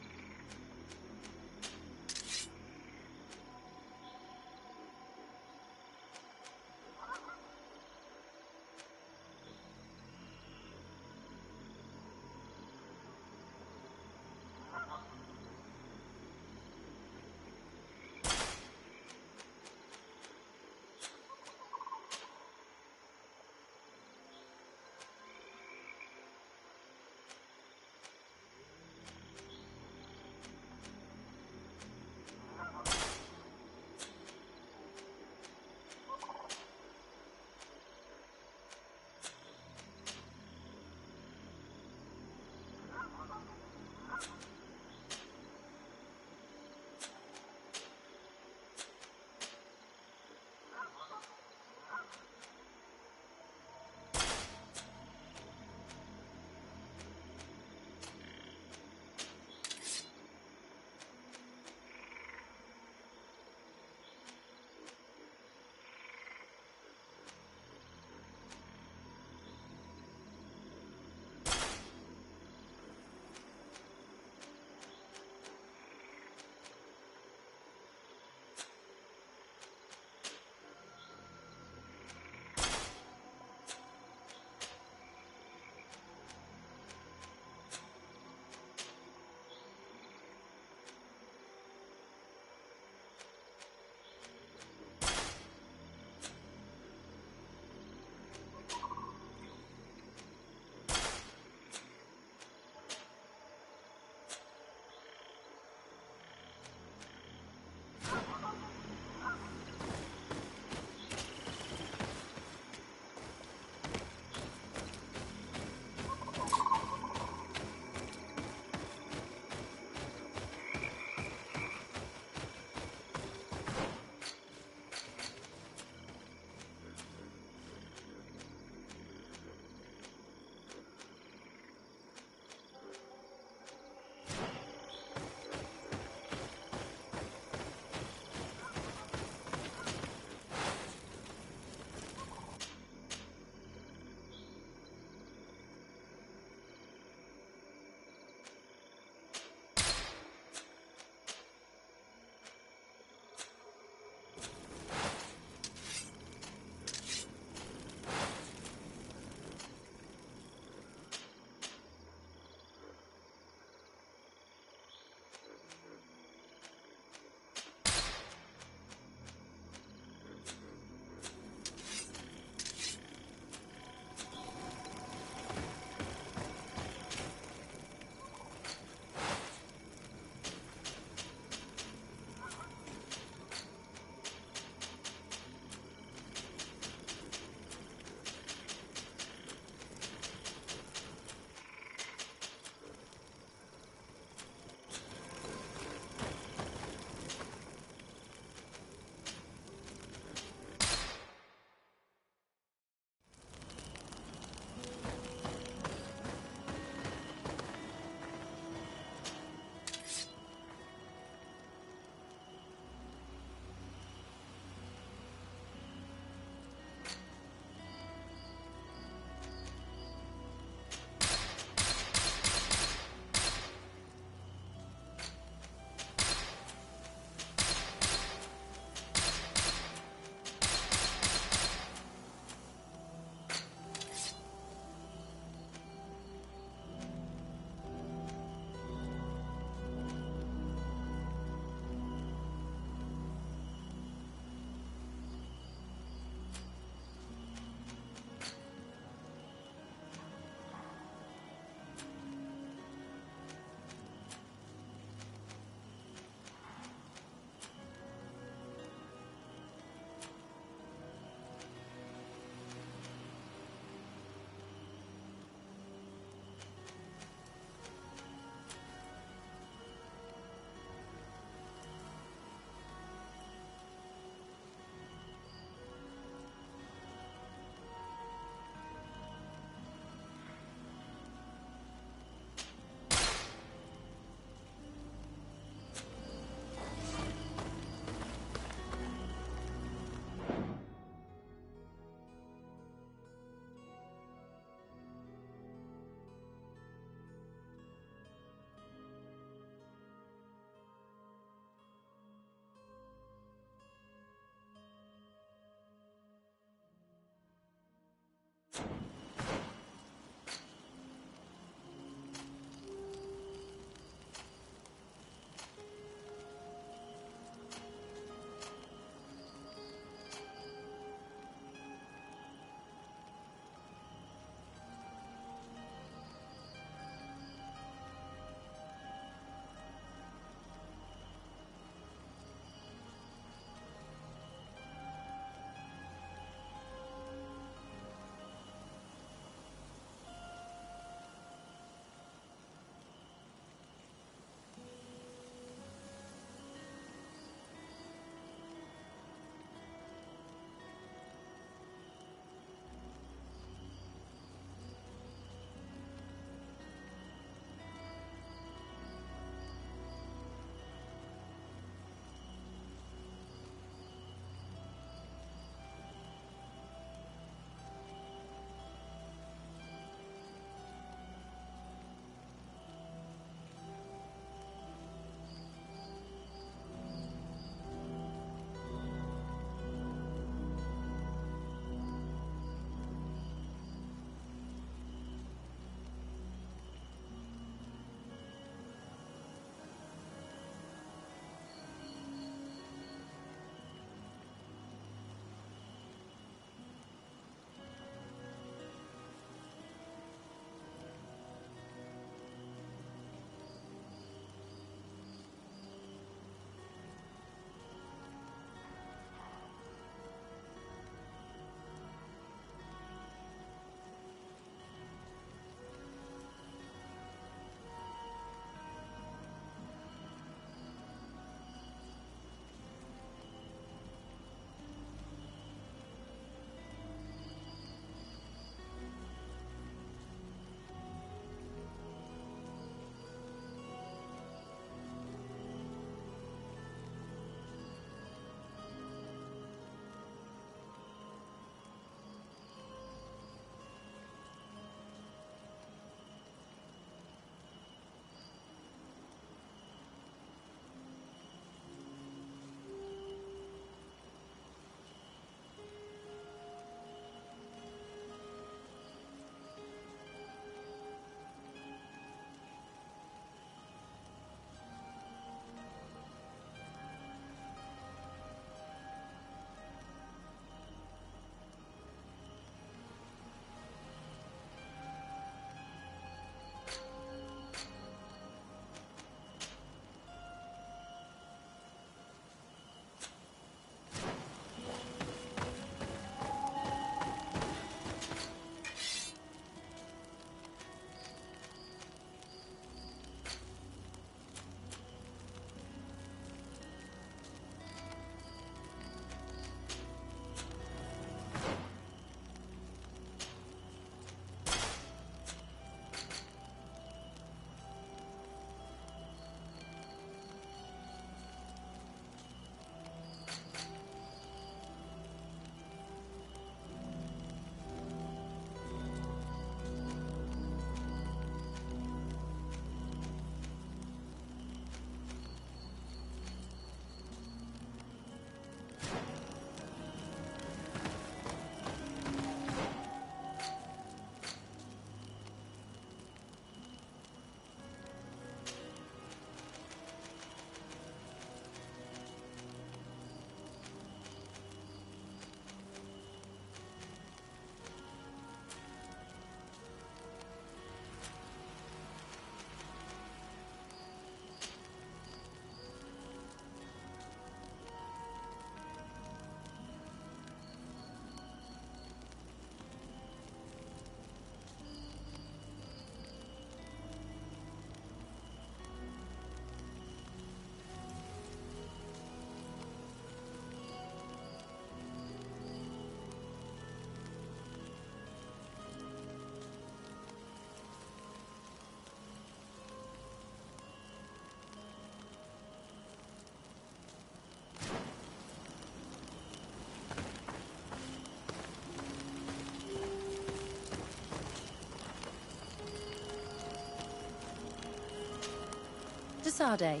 Desarde,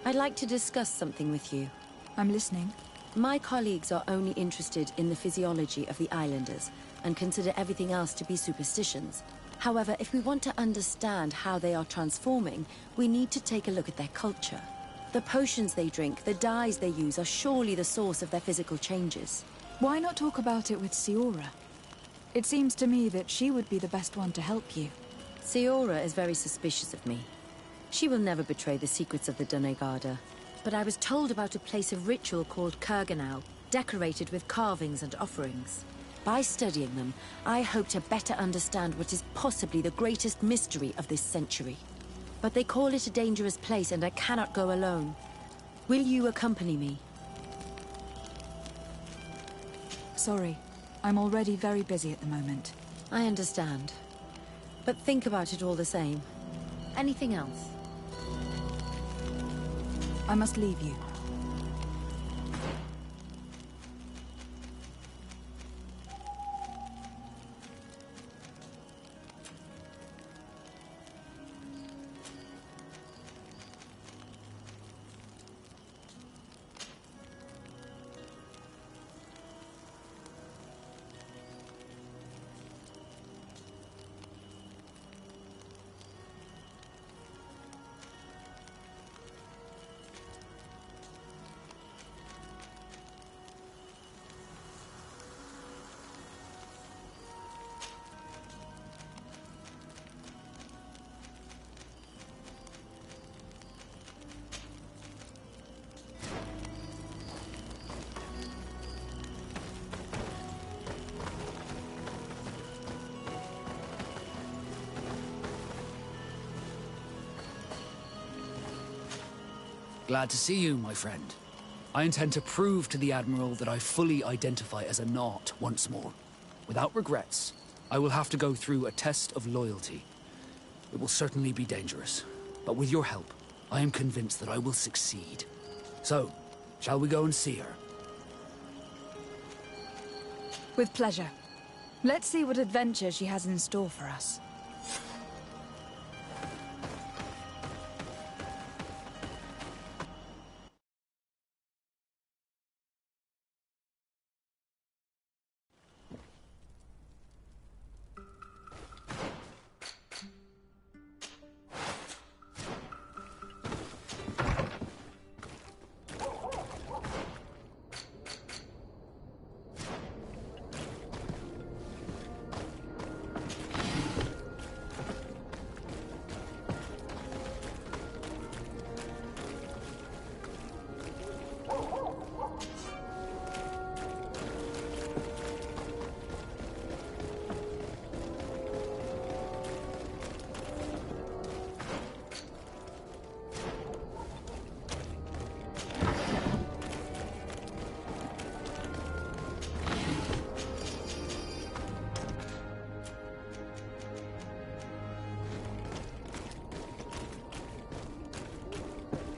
I'd like to discuss something with you. I'm listening. My colleagues are only interested in the physiology of the islanders and consider everything else to be superstitions. However, if we want to understand how they are transforming, we need to take a look at their culture. The potions they drink, the dyes they use are surely the source of their physical changes. Why not talk about it with Siora? It seems to me that she would be the best one to help you. Siora is very suspicious of me. She will never betray the secrets of the Doneigada. But I was told about a place of ritual called Kurganau, decorated with carvings and offerings. By studying them, I hope to better understand what is possibly the greatest mystery of this century. But they call it a dangerous place and I cannot go alone. Will you accompany me? Sorry, I'm already very busy at the moment. I understand. But think about it all the same. Anything else? I must leave you. Glad to see you, my friend. I intend to prove to the Admiral that I fully identify as a Naut once more. Without regrets, I will have to go through a test of loyalty. It will certainly be dangerous, but with your help, I am convinced that I will succeed. So, shall we go and see her? With pleasure. Let's see what adventure she has in store for us.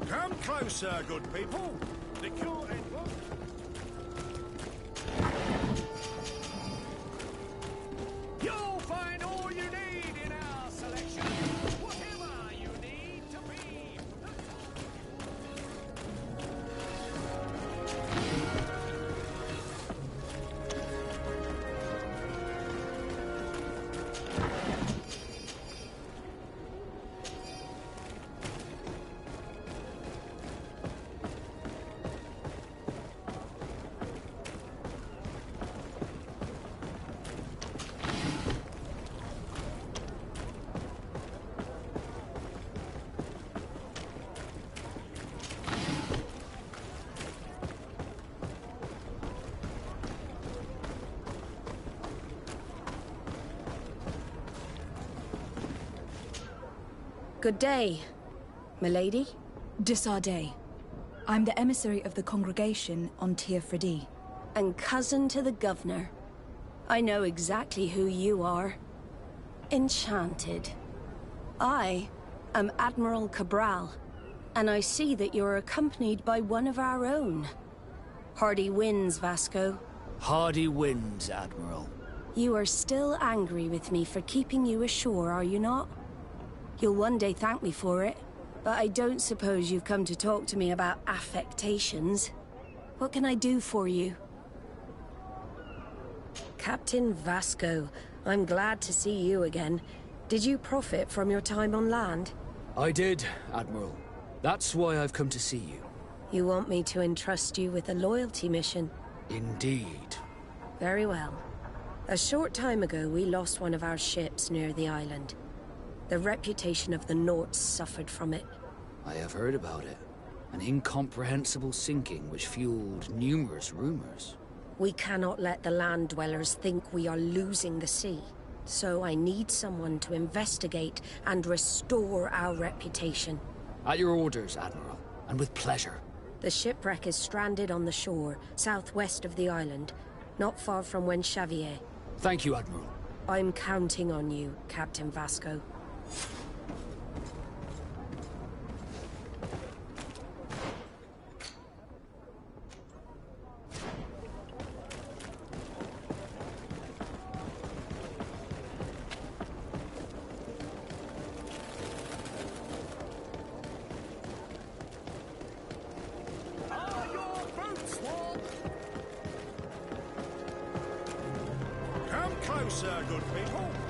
Come closer, good people. The cure end will... You'll find all you need in our selection. Whatever you need to be. Good day, milady. Desarde. I'm the emissary of the congregation on Tir Fredi. And cousin to the governor. I know exactly who you are. Enchanted. I am Admiral Cabral, and I see that you're accompanied by one of our own. Hardy winds, Vasco. Hardy winds, Admiral. You are still angry with me for keeping you ashore, are you not? You'll one day thank me for it. But I don't suppose you've come to talk to me about affectations. What can I do for you? Captain Vasco, I'm glad to see you again. Did you profit from your time on land? I did, Admiral. That's why I've come to see you. You want me to entrust you with a loyalty mission? Indeed. Very well. A short time ago, we lost one of our ships near the island. The reputation of the Norts suffered from it. I have heard about it. An incomprehensible sinking which fueled numerous rumors. We cannot let the land dwellers think we are losing the sea. So I need someone to investigate and restore our reputation. At your orders, Admiral, and with pleasure. The shipwreck is stranded on the shore, southwest of the island, not far from Xavier. Thank you, Admiral. I'm counting on you, Captain Vasco. Come closer, good people.